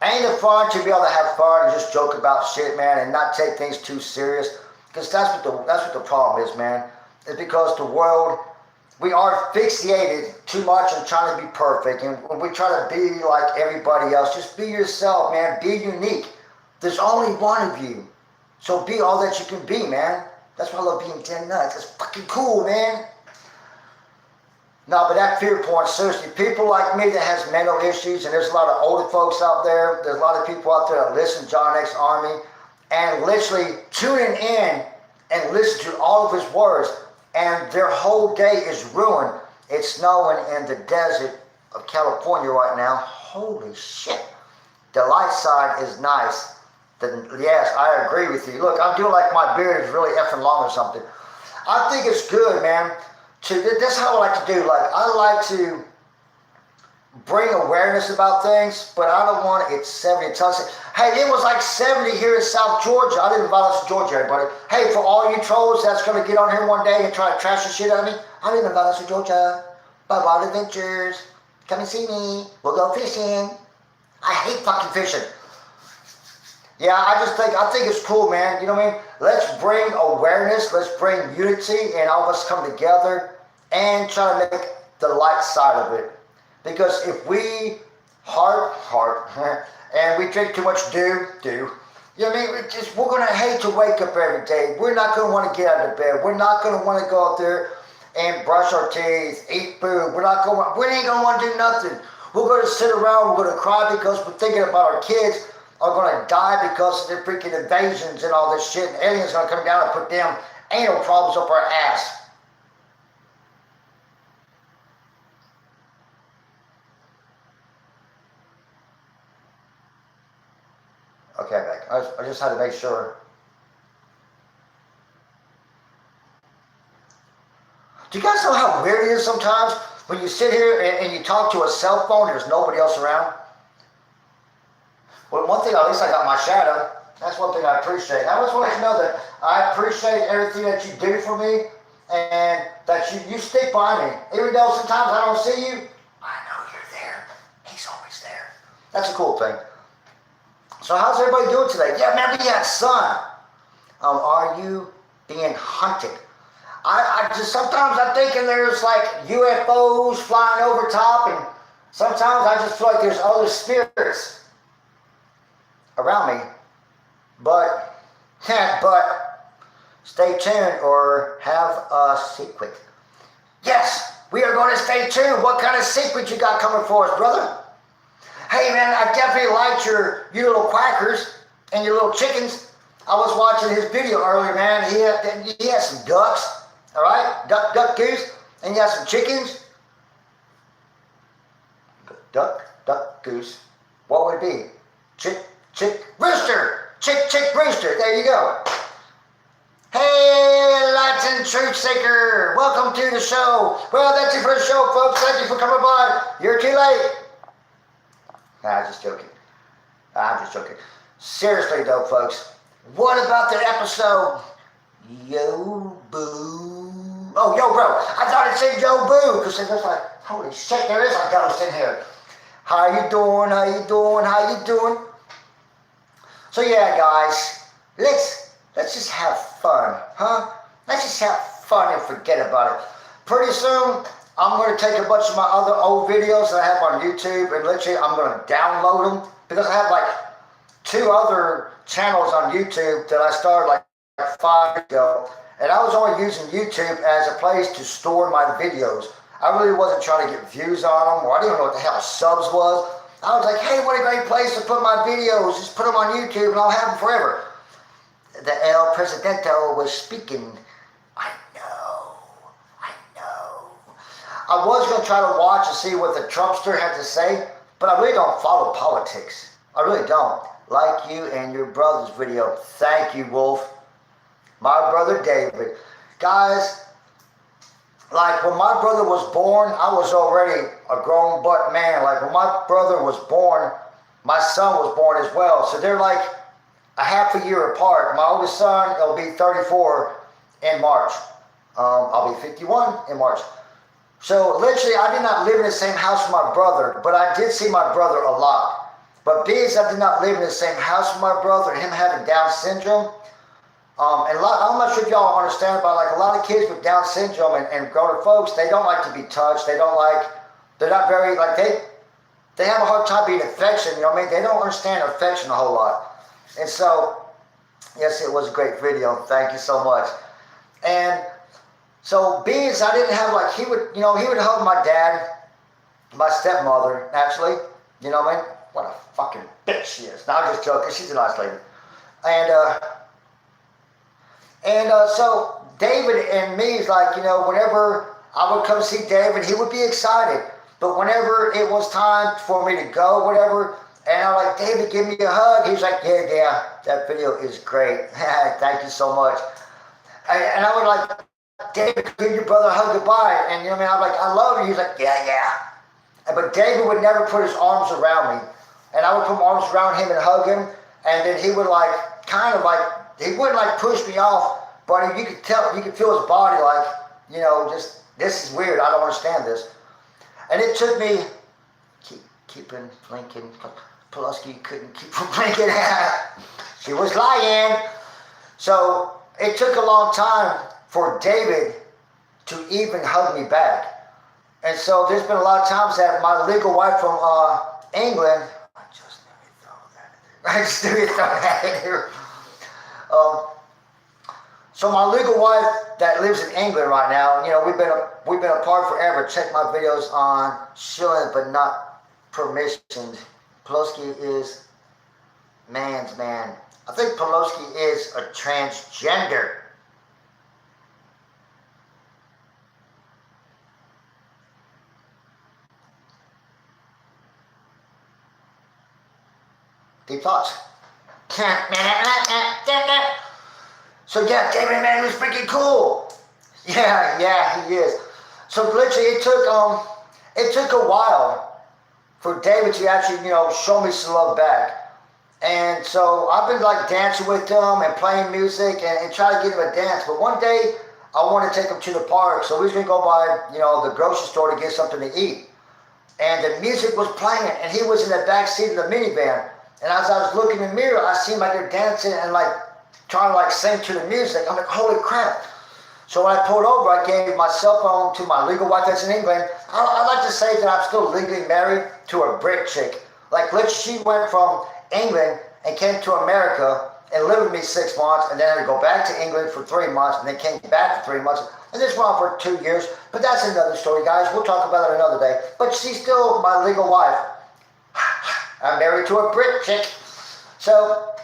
Ain't it fun to be able to have fun and just joke about shit, man, and not take things too serious? Because that's what the problem is, man. It's because the world, we are fixated too much on trying to be perfect, and when we try to be like everybody else, just be yourself, man. Be unique. There's only one of you, so be all that you can be, man. That's why I love being dead nuts. It's fucking cool, man. No, but that fear point, seriously, people like me that has mental issues, and there's a lot of older folks out there, there's a lot of people out there that listen to John X Army, and literally tuning in and listen to all of his words, and their whole day is ruined. It's snowing in the desert of California right now. Holy shit. The light side is nice. Yes, I agree with you. Look, I'm doing like my beard is really effing long or something. I think it's good, man. This is how I like to do. Like, I like to bring awareness about things, but I don't want it 70 tons. Hey, it was like 70 here in South Georgia. I didn't invite us to Georgia, everybody. Hey, for all you trolls that's going to get on here one day and try to trash the shit out of me, I didn't invite us to Georgia. Bye-bye adventures. Come and see me. We'll go fishing. I hate fucking fishing. Yeah, I think it's cool, man. You know what I mean? Let's bring awareness, let's bring unity, and all of us come together and try to make the light side of it. Because if we heart, and we drink too much do, you know what I mean? We're going to hate to wake up every day. We're not going to want to get out of bed. We're not going to want to go out there and brush our teeth, eat food. We ain't going to want to do nothing. We're going to sit around, we're going to cry because we're thinking about our kids are going to die because of their freaking invasions and all this shit, and aliens are going to come down and put them anal problems up our ass. Okay, back. I just had to make sure. Do you guys know how weird it is sometimes when you sit here and you talk to a cell phone and there's nobody else around? Well, one thing, at least I got my shadow. That's one thing I appreciate. I just want you to know that I appreciate everything that you do for me and that you stick by me. Even though sometimes I don't see you, I know you're there. He's always there. That's a cool thing. So how's everybody doing today? Yeah, man, we had sun. Are you being hunted? I just, sometimes I'm thinking there's like UFOs flying over top, and sometimes I just feel like there's other spirits around me, but stay tuned or have a secret. Yes, we are going to stay tuned. What kind of secret you got coming for us, brother? Hey, man, I definitely liked your little quackers and your little chickens. I was watching his video earlier, man. He had some ducks, all right? Duck, goose, and he had some chickens. Duck, goose. What would it be? Chick, rooster. Chick, rooster. There you go. Hey, Latin Truth Seeker. Welcome to the show. Well, that's it for the show, folks. Thank you for coming by. You're too late. Nah, I'm just joking. Seriously, though, folks. What about the episode? Yo, boo. Oh, yo, bro. I thought it said yo, boo. Because it was like, holy shit, there is a ghost in here. How you doing? So yeah, guys, let's just have fun, huh? Let's just have fun and forget about it. Pretty soon, I'm going to take a bunch of my other old videos that I have on YouTube, and literally I'm going to download them, because I have like 2 other channels on YouTube that I started like 5 years ago, and I was only using YouTube as a place to store my videos. I really wasn't trying to get views on them, or I didn't even know what the hell subs was. I was like, hey, what a great place to put my videos. Just put them on YouTube and I'll have them forever. The El Presidente was speaking. I know. I was going to try to watch and see what the Trumpster had to say, but I really don't follow politics. I really don't. Like you and your brother's video. Thank you, Wolf. My brother David. Guys, like when my brother was born, I was already a grown butt man. Like when my brother was born, my son was born as well. So they're like a half a year apart. My oldest son, will be 34 in March. I'll be 51 in March. So literally, I did not live in the same house with my brother, but I did see my brother a lot. But being I did not live in the same house with my brother, him having Down syndrome, and I'm not sure if y'all understand, but like a lot of kids with Down syndrome and grown folks, they don't like to be touched. They're not very, like they have a hard time being affection, you know what I mean? They don't understand affection a whole lot. And so, yes, it was a great video. Thank you so much. And so Beans, I didn't have like, he would hug my dad, my stepmother, actually. You know what I mean? What a fucking bitch she is. No, I'm just joking. She's a nice lady. And so David and me is like, whenever I would come see David, he would be excited. But whenever it was time for me to go, whatever, and I'm like, David, give me a hug. He's like, yeah, that video is great. Thank you so much. And I would like, David, give your brother a hug goodbye. And you know what I mean? I'm like, I love you. He's like, yeah. But David would never put his arms around me. And I would put my arms around him and hug him. And then he would he wouldn't like push me off, but you could feel his body like, just, this is weird. I don't understand this. And it took me, keeping blinking, Pulaski couldn't keep from blinking. She was lying. So it took a long time for David to even hug me back. And so there's been a lot of times that my legal wife from England, I just never throw that in here. So my legal wife that lives in England right now, we've been apart forever. Check my videos on shilling but not permissioned. Pulaski is man's man. I think Pulaski is a transgender. Deep thoughts. So yeah, David, man, he was freaking cool. Yeah, he is. So literally, it took a while for David to actually, show me some love back. And so I've been like dancing with him and playing music and trying to get him a dance. But one day I want to take him to the park, so we was gonna go by, the grocery store to get something to eat. And the music was playing, and he was in the back seat of the minivan. And as I was looking in the mirror, I seen like they're dancing and like trying to like sing to the music. I'm like, holy crap. So when I pulled over, I gave my cell phone to my legal wife that's in England. I like to say that I'm still legally married to a Brit chick. Like, she went from England and came to America and lived with me 6 months, and then I had to go back to England for 3 months, and then came back for 3 months. And this went on for 2 years. But that's another story, guys. We'll talk about it another day. But she's still my legal wife. I'm married to a Brit chick. So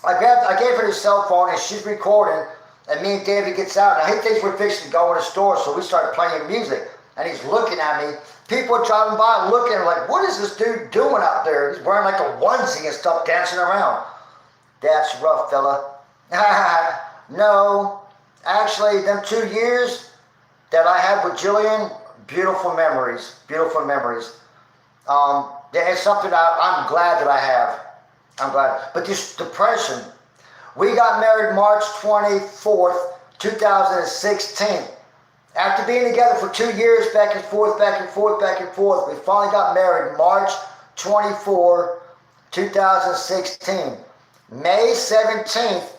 I gave her the cell phone, and she's recording, and me and David gets out. Now he thinks we're fixing to go in a store, so we start playing music, and he's looking at me. People are driving by looking like, what is this dude doing out there? He's wearing like a onesie and stuff, dancing around. That's rough, fella. No, actually, them 2 years that I had with Jillian, beautiful memories. It's something I'm glad that I have. I'm glad. But this depression, we got married March 24th, 2016. After being together for 2 years, back and forth, we finally got married March 24, 2016. May 17th,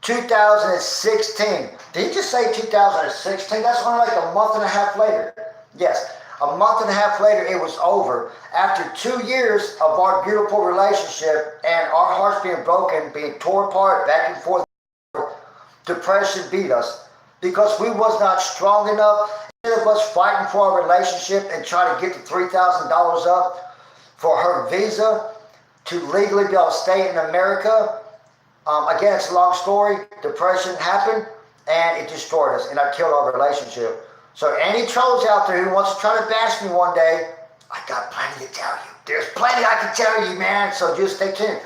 2016. Did he just say 2016? That's only like a month and a half later. Yes. A month and a half later, it was over. After 2 years of our beautiful relationship and our hearts being broken, being torn apart, back and forth, depression beat us because we was not strong enough. Instead of us fighting for our relationship and trying to get the $3,000 up for her visa to legally be able to stay in America, again, it's a long story. Depression happened and it destroyed us, and I killed our relationship. So any trolls out there who wants to try to bash me one day, I got plenty to tell you. There's plenty I can tell you, man, so just stay tuned.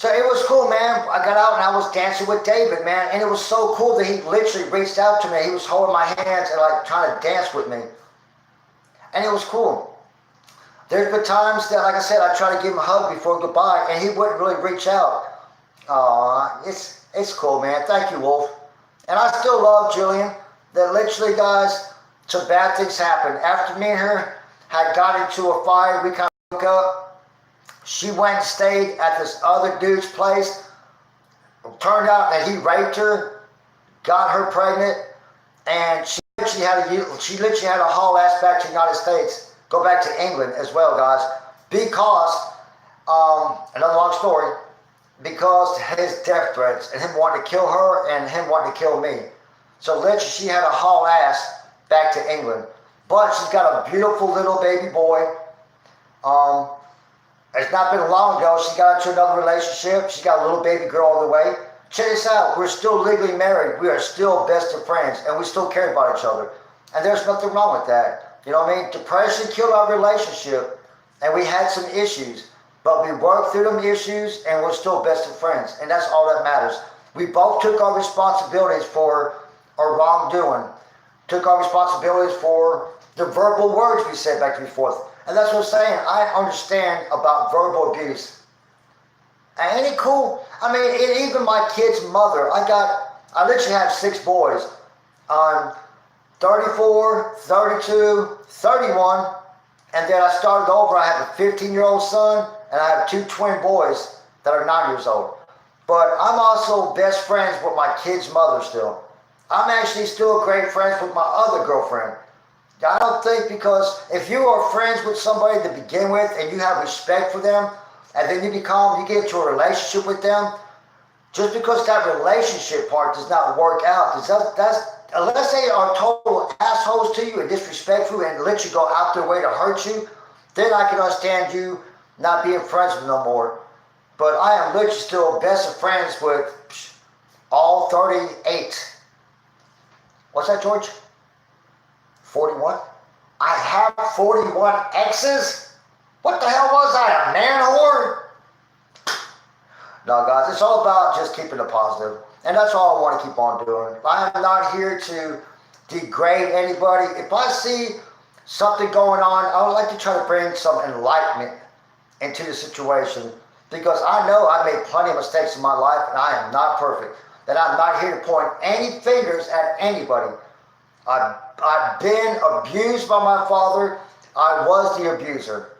So it was cool, man. I got out and I was dancing with David, man. And it was so cool that he literally reached out to me. He was holding my hands and like trying to dance with me. And it was cool. There's been times that, like I said, I try to give him a hug before goodbye and he wouldn't really reach out. It's cool, man. Thank you, Wolf. And I still love Jillian. That literally, guys, some bad things happened. After me and her had got into a fight, we kind of broke up. She went and stayed at this other dude's place. It turned out that he raped her, got her pregnant, and she literally had to haul ass back to the United States, go back to England as well, guys, because, another long story, because his death threats and him wanting to kill her and him wanting to kill me. So literally she had to haul ass back to England. But she's got a beautiful little baby boy. It's not been long ago, she got into another relationship. She's got a little baby girl on the way. Check this out, we're still legally married. We are still best of friends and we still care about each other. And there's nothing wrong with that. You know what I mean? Depression killed our relationship and we had some issues. But we worked through them issues and we're still best of friends. And that's all that matters. We both took our responsibilities for our wrongdoing. Took our responsibilities for the verbal words we said back and forth. And that's what I'm saying. I understand about verbal abuse. And ain't it cool? I mean, even my kid's mother, I literally have 6 boys. 34, 32, 31. And then I started over. I have a 15-year-old son. And I have 2 twin boys that are 9 years old. But I'm also best friends with my kid's mother still. I'm actually still great friends with my other girlfriend. I don't think, because if you are friends with somebody to begin with and you have respect for them, and then you get into a relationship with them, just because that relationship part does not work out, unless they are total assholes to you and disrespectful and let you go out their way to hurt you, then I can understand you not being friends with them no more. But I am literally still best of friends with all 38. What's that, George? 41? I have 41 exes? What the hell was I, a man whore? No, guys, it's all about just keeping it positive. And that's all I want to keep on doing. I am not here to degrade anybody. If I see something going on, I would like to try to bring some enlightenment into the situation, because I know I made plenty of mistakes in my life and I am not perfect. That I'm not here to point any fingers at anybody. I've been abused by my father. I was the abuser.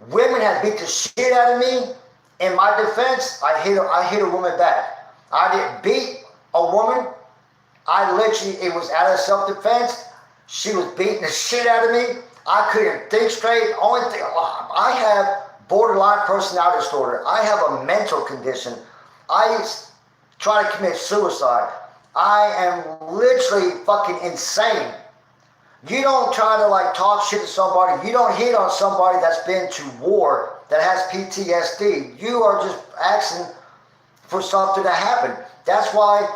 Women have beat the shit out of me. In my defense, I hit a woman back. I didn't beat a woman. It was out of self-defense. She was beating the shit out of me. I couldn't think straight. I have borderline personality disorder. I have a mental condition. I try to commit suicide. I am literally fucking insane. You don't try to like talk shit to somebody. You don't hit on somebody that's been to war, that has PTSD. You are just asking for something to happen. That's why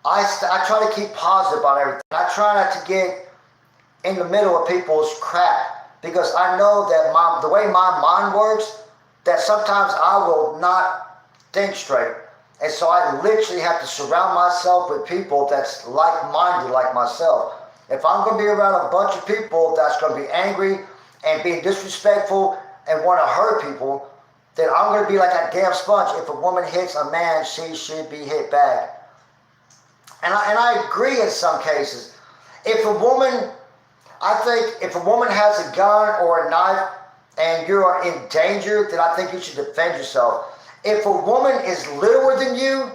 I try to keep positive about everything. I try not to get in the middle of people's crap, because I know that the way my mind works, that sometimes I will not think straight. And so I literally have to surround myself with people that's like-minded like myself. If I'm going to be around a bunch of people that's going to be angry and being disrespectful and want to hurt people, then I'm going to be like that damn sponge. If a woman hits a man, she should be hit back. And I agree in some cases. I think if a woman has a gun or a knife and you are in danger, then I think you should defend yourself. If a woman is littler than you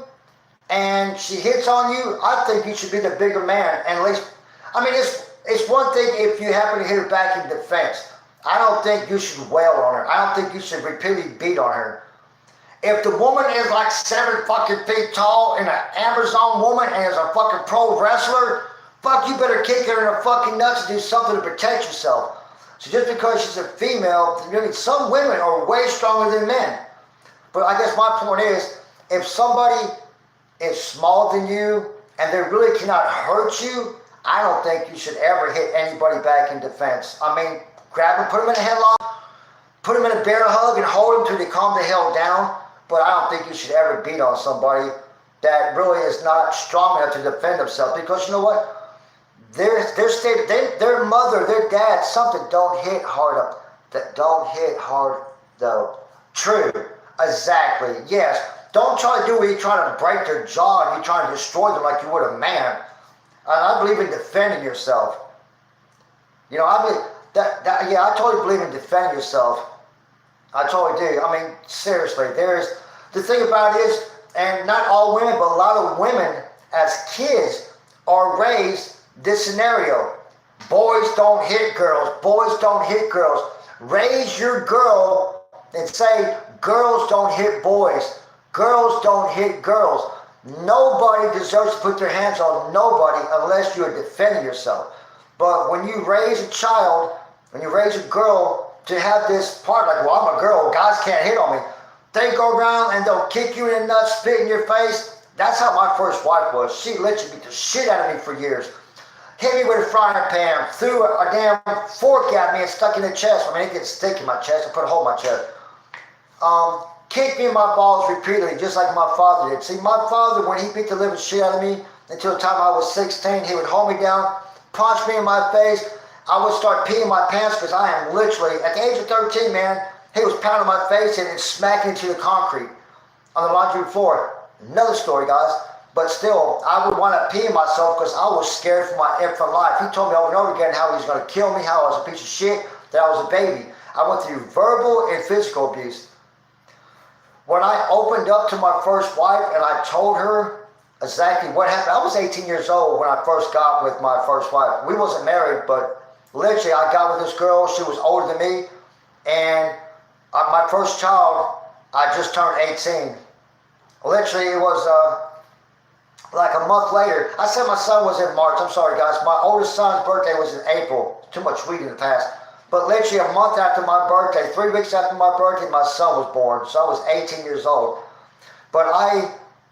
and she hits on you, I think you should be the bigger man. And at least, I mean, it's one thing if you happen to hit her back in defense. I don't think you should wail on her. I don't think you should repeatedly beat on her. If the woman is like 7 fucking feet tall and an Amazon woman and is a fucking pro wrestler, fuck, you better kick her in the fucking nuts and do something to protect yourself. So just because she's a female, some women are way stronger than men. But I guess my point is, if somebody is smaller than you and they really cannot hurt you, I don't think you should ever hit anybody back in defense. I mean, grab them, put them in a headlock, put them in a bear hug and hold them till they calm the hell down. but I don't think you should ever beat on somebody that really is not strong enough to defend themselves, because you know what? Their mother, their dad, something don't hit hard up. That don't hit hard though. True. Exactly. Yes. Don't try to do what you're trying to break their jaw and you're trying to destroy them like you would a man. And I believe in defending yourself. You know, I believe yeah, I totally believe in defending yourself. I totally do. I mean, seriously, the thing about it is, and not all women, but a lot of women as kids are raised this scenario. Boys don't hit girls. Boys don't hit girls. Raise your girl and say, girls don't hit boys. Girls don't hit girls. Nobody deserves to put their hands on nobody unless you're defending yourself. But when you raise a child, when you raise a girl to have this part, like, well, I'm a girl, guys can't hit on me. They go around and they'll kick you in the nuts, spit in your face. That's how my first wife was. She literally beat the shit out of me for years. Hit me with a frying pan, threw a damn fork at me and stuck in the chest. I mean, it didn't stick in my chest, it put a hole in my chest. Kicked me in my balls repeatedly, just like my father did. See, my father, when he beat the living shit out of me, until the time I was 16, he would hold me down, punch me in my face. I would start peeing my pants because I am literally, at the age of 13, man, he was pounding my face and smacking into the concrete on the laundry floor. Another story, guys. But still, I would want to pee myself because I was scared for my infant life. He told me over and over again how he was going to kill me, how I was a piece of shit, that I was a baby. I went through verbal and physical abuse. When I opened up to my first wife and I told her exactly what happened, I was 18 years old when I first got with my first wife. We wasn't married, but literally I got with this girl. She was older than me. And my first child, I just turned 18. Literally, it was like a month later. I said my son was in March. I'm sorry, guys. My oldest son's birthday was in April. Too much weed in the past. But literally a month after my birthday, 3 weeks after my birthday, my son was born. So I was 18 years old. But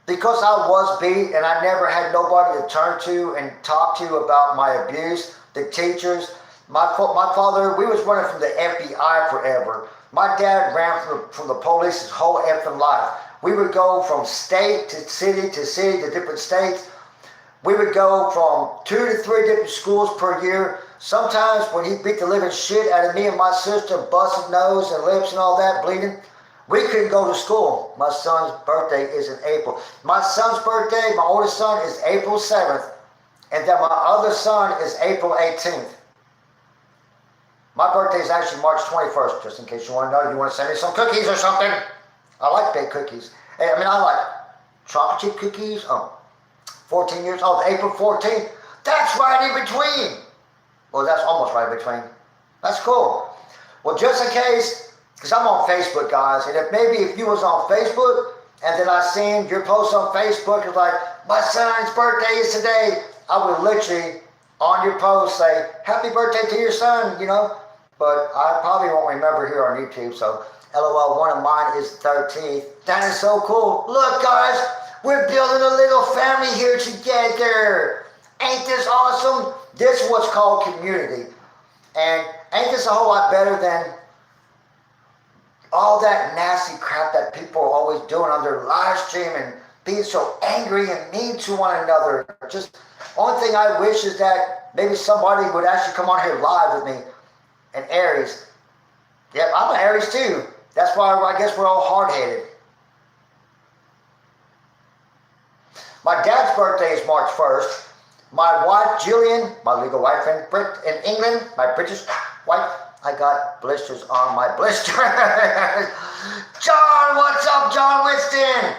because I was beat and I never had nobody to turn to and talk to about my abuse, the teachers, my father, we was running from the FBI forever. My dad ran from the police his whole effing life. We would go from state to city to different states. We would go from 2 to 3 different schools per year. Sometimes when he beat the living shit out of me and my sister, busted nose and lips and all that, bleeding, we couldn't go to school. My son's birthday is in April. My son's birthday, my oldest son, is April 7th. And then my other son is April 18th. My birthday is actually March 21st, just in case you want to know. You want to send me some cookies or something? I like baked cookies. I mean, I like chocolate chip cookies. 14 years old, April 14th. That's right in between. Well, that's almost right in between. That's cool. Well, just in case, because I'm on Facebook, guys, and if you was on Facebook, and then I seen your post on Facebook, it's like, my son's birthday is today, I would literally, on your post, say, happy birthday to your son, you know, but I probably won't remember here on YouTube, so LOL, one of mine is 13th. That is so cool. Look, guys, we're building a little family here together. Ain't this awesome? This is what's called community. And ain't this a whole lot better than all that nasty crap that people are always doing on their live stream and being so angry and mean to one another? Just only thing I wish is that maybe somebody would actually come on here live with me. And Aries. Yep, I'm an Aries too. That's why I guess we're all hard-headed. My dad's birthday is March 1st. My wife, Jillian, my legal wife in England, my British wife, I got blisters on my blisters. John, what's up, John Winston?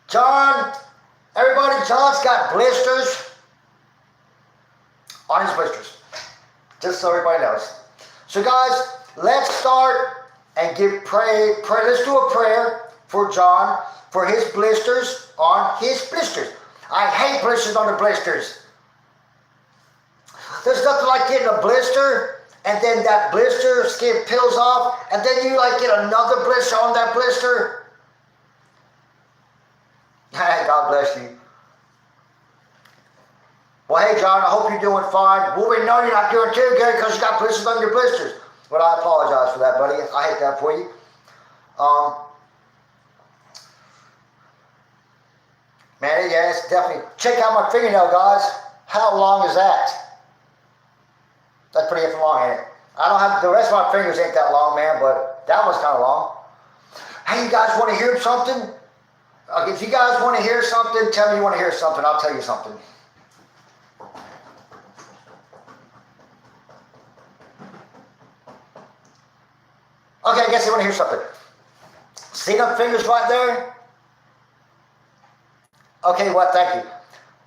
John, everybody, John's got blisters on his blisters. Just so everybody knows. So guys, let's start and pray. Let's do a prayer for John for his blisters on his blisters. I hate blisters on the blisters. There's nothing like getting a blister and then that blister skin peels off and then you like get another blister on that blister. God bless you. Well, hey John, I hope you're doing fine. Well, we know you're not doing too good because you got blisters on your blisters. But I apologize for that, buddy. I hate that for you. Man, yeah, it's definitely. Check out my fingernail, guys. How long is that? That's pretty effing long, ain't it? I don't have, the rest of my fingers ain't that long, man, but that one's kind of long. Hey, you guys want to hear something? If you guys want to hear something, tell me you want to hear something. I'll tell you something. Okay, I guess you want to hear something. See them fingers right there? Okay, what? Thank you.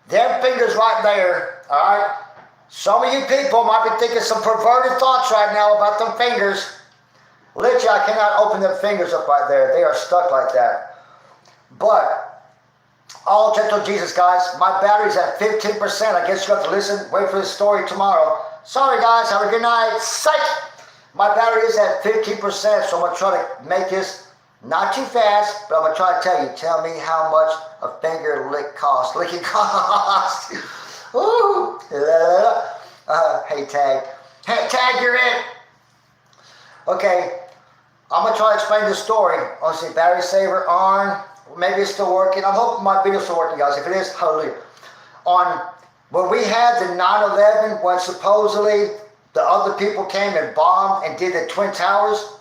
Them fingers right there, all right? Some of you people might be thinking some perverted thoughts right now about them fingers. Literally, I cannot open them fingers up right there. They are stuck like that. But, all gentle Jesus, guys, my battery's at 15%. I guess you have to listen, wait for the story tomorrow. Sorry, guys. Have a good night. Psych! My battery is at 15%, so I'm going to try to make this not too fast, but I'm going to try to tell you. Tell me how much a finger licking costs. Ooh. Hey, Tag. Hey, Tag, you're in. Okay. I'm going to try to explain the story. Let's see, battery saver on. Maybe it's still working. I'm hoping my video's still working, guys. If it is, hallelujah. When we had the 9/11, when supposedly the other people came and bombed and did the Twin Towers,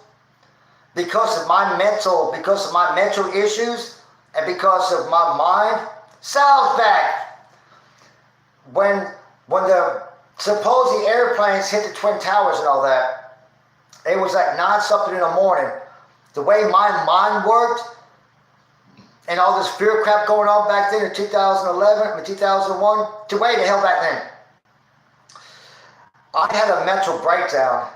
because of my mental issues and because of my mind, Sal's back. When the supposed airplanes hit the Twin Towers and all that, it was like 9-something in the morning. The way my mind worked and all this fear crap going on back then in 2011, 2001, to way the hell back then. I had a mental breakdown,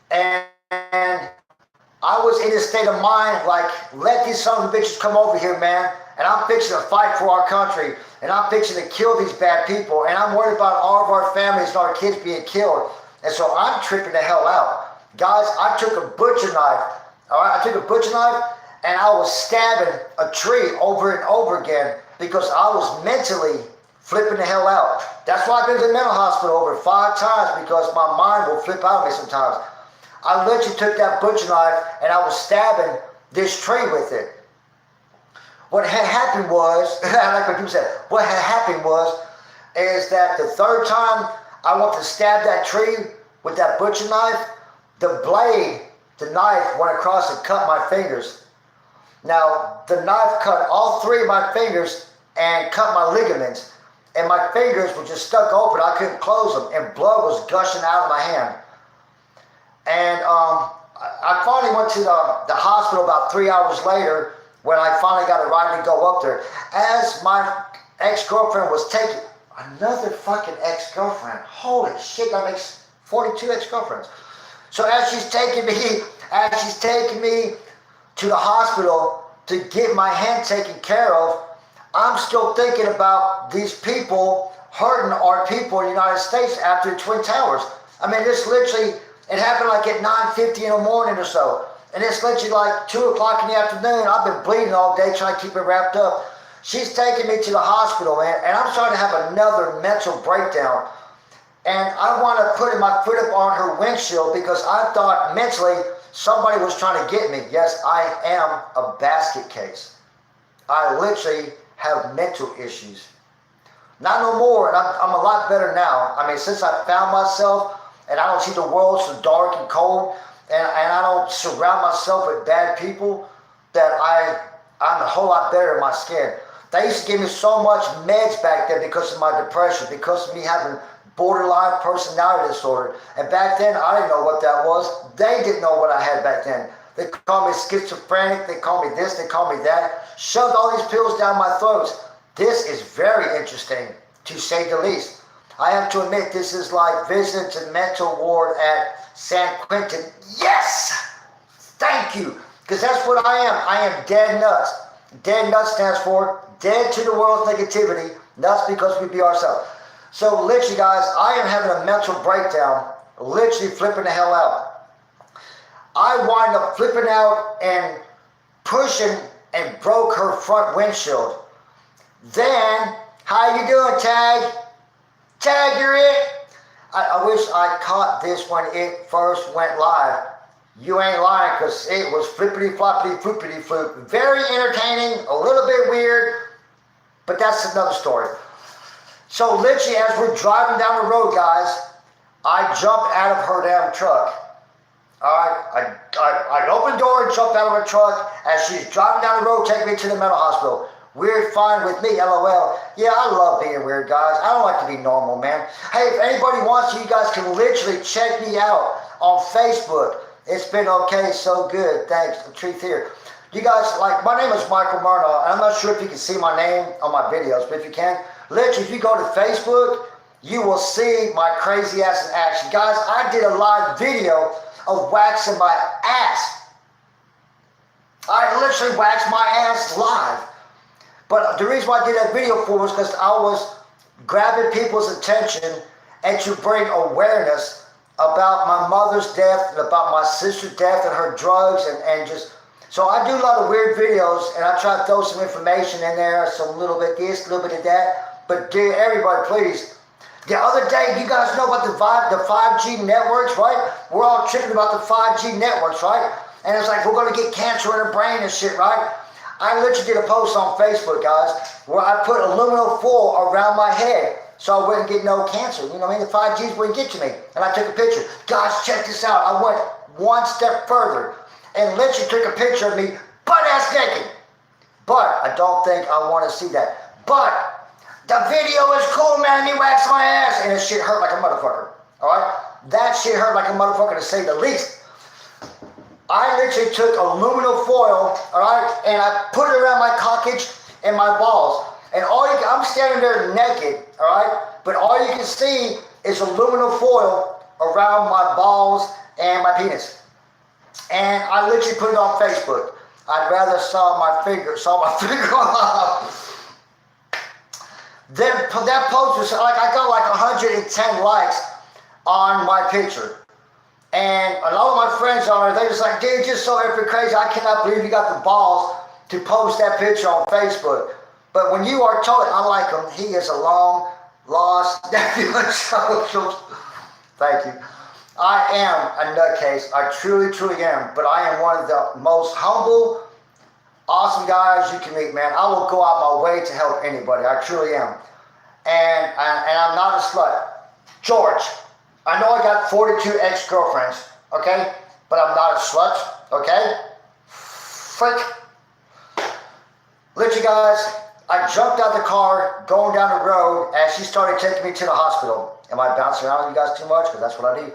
and I was in a state of mind like, let these sons of bitches come over here, man, and I'm fixing to fight for our country, and I'm fixing to kill these bad people, and I'm worried about all of our families and our kids being killed, and so I'm tripping the hell out. Guys, I took a butcher knife, all right? I took a butcher knife, and I was stabbing a tree over and over again because I was mentally flipping the hell out. That's why I've been to the mental hospital over 5 times, because my mind will flip out of me sometimes. I literally took that butcher knife and I was stabbing this tree with it. What had happened was, like what people said, what had happened is that the 3rd time I went to stab that tree with that butcher knife, the knife went across and cut my fingers. Now, the knife cut all 3 of my fingers and cut my ligaments. And my fingers were just stuck open. I couldn't close them. And blood was gushing out of my hand. And I finally went to the hospital about 3 hours later when I finally got a ride to go up there. As my ex-girlfriend was taking... Another fucking ex-girlfriend. Holy shit, that makes 42 ex-girlfriends. So as she's taking me to the hospital to get my hand taken care of, I'm still thinking about these people hurting our people in the United States after the Twin Towers. I mean, this literally, it happened like at 9:50 in the morning or so. And it's literally like 2 o'clock in the afternoon. I've been bleeding all day trying to keep it wrapped up. She's taking me to the hospital, man, and I'm starting to have another mental breakdown. And I want to put my foot up on her windshield because I thought mentally somebody was trying to get me. Yes, I am a basket case. I literally have mental issues. Not no more, and I'm a lot better now. I mean, since I found myself and I don't see the world so dark and cold, and I don't surround myself with bad people, that I'm a whole lot better in my skin. They used to give me so much meds back then because of my depression, because of me having borderline personality disorder. And back then, I didn't know what that was. They didn't know what I had back then. They called me schizophrenic, they called me this, they called me that. Shoved all these pills down my throats. This is very interesting, to say the least. I have to admit, this is like visiting to the mental ward at San Quentin. Yes! Thank you! Because that's what I am. I am dead nuts. Dead nuts stands for dead to the world's negativity. Nuts because we be ourselves. So literally, guys, I am having a mental breakdown. Literally flipping the hell out. I wind up flipping out and pushing and broke her front windshield. Then, how you doing, Tag? Tag, you're it. I wish I caught this when it first went live. You ain't lying, because it was flippity floppity floopity floop. Very entertaining, a little bit weird, But that's another story. So literally, as we're driving down the road, guys, I jumped out of her damn truck. All right, I opened the door and jumped out of her truck as she's driving down the road, taking me to the mental hospital. Weird, fine with me, LOL. Yeah, I love being weird, guys. I don't like to be normal, man. Hey, if anybody wants to, you guys can literally check me out on Facebook. It's been okay, so good. Thanks. The truth here. You guys, like, my name is Michael Murnaugh. I'm not sure if you can see my name on my videos, but if you can, literally, if you go to Facebook, you will see my crazy ass in action. Guys, I did a live video of waxing my ass. I literally waxed my ass live. But the reason why I did that video for was because I was grabbing people's attention and to bring awareness about my mother's death and about my sister's death and her drugs and just... So I do a lot of weird videos and I try to throw some information in there, some little bit this, a little bit of that. But dear everybody, please. The other day, you guys know about the 5G networks, right? We're all tripping about the 5G networks, right? And it's like, we're going to get cancer in the brain and shit, right? I literally did a post on Facebook, guys, where I put aluminum foil around my head so I wouldn't get no cancer. You know what I mean? The 5Gs wouldn't get to me. And I took a picture. Guys, check this out. I went one step further and literally took a picture of me butt-ass naked. But I don't think I want to see that. But the video is cool, man. Me wax my ass. And this shit hurt like a motherfucker. All right? That shit hurt like a motherfucker, to say the least. I literally took aluminum foil, all right, and I put it around my cockage and my balls. And I'm standing there naked, all right, but all you can see is aluminum foil around my balls and my penis. And I literally put it on Facebook. I'd rather saw my finger. Then that post was like, I got like 110 likes on my picture. And a lot of my friends on there, they're just like, dude, just so effing crazy. I cannot believe you got the balls to post that picture on Facebook. But when you are told, I like him, he is a long lost nephew on socials. Thank you. I am a nutcase. I truly, truly am. But I am one of the most humble, awesome guys you can meet, man. I will go out my way to help anybody. I truly am. And I'm not a slut. George. I know I got 42 ex-girlfriends, okay? But I'm not a slut, okay? Freak. Literally, guys, I jumped out of the car, going down the road, as she started taking me to the hospital. Am I bouncing around with you guys too much? Because that's what I do.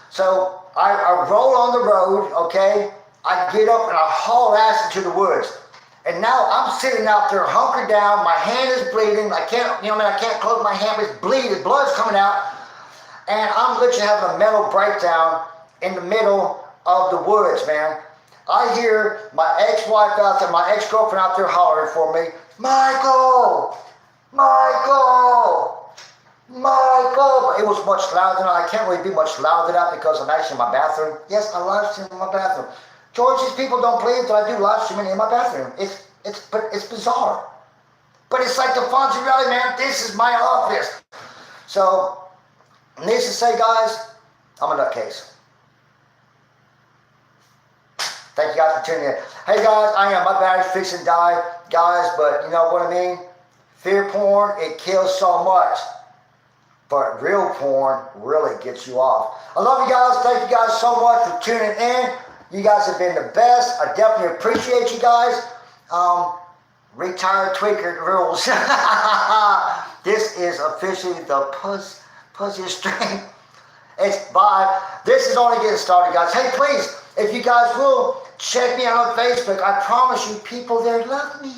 So I roll on the road, okay? I get up and I haul ass into the woods. And now I'm sitting out there hunkered down. My hand is bleeding. I can't, I can't close my hand. It's bleeding. Blood's coming out. And I'm literally having a mental breakdown in the middle of the woods, man. I hear my ex-wife out there, my ex-girlfriend out there hollering for me, Michael! Michael! Michael! But it was much louder than that. I can't really be much louder than that because I'm actually in my bathroom. Yes, I live stream in my bathroom. George, these people don't believe that I do live streaming in my bathroom. It's bizarre. But it's like the Fonzie Rally, man. This is my office. So, needless to say, guys, I'm a nutcase. Thank you guys for tuning in. Hey guys, I am. My battery's fixing to die, guys, but you know what I mean? Fear porn, it kills so much. But real porn really gets you off. I love you guys. Thank you guys so much for tuning in. You guys have been the best. I definitely appreciate you guys. Retired tweaker rules. This is officially the pussiest stream. It's bye. This is only getting started, guys. Hey, please, if you guys will, check me out on Facebook. I promise you, people there love me.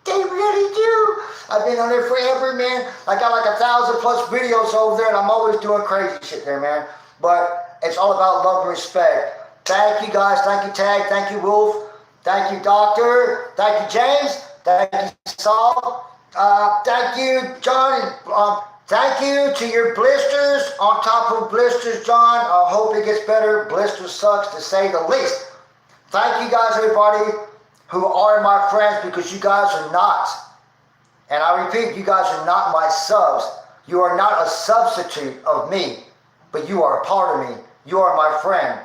They really do. I've been on there forever, man. I got like 1,000+ videos over there, and I'm always doing crazy shit there, man. But it's all about love and respect. Thank you, guys. Thank you, Tag. Thank you, Wolf. Thank you, Doctor. Thank you, James. Thank you, Saul. Thank you, John. Thank you to your blisters. On top of blisters, John. I hope it gets better. Blisters sucks, to say the least. Thank you guys, everybody, who are my friends, because you guys are not. And I repeat, you guys are not my subs. You are not a substitute of me, but you are a part of me. You are my friend.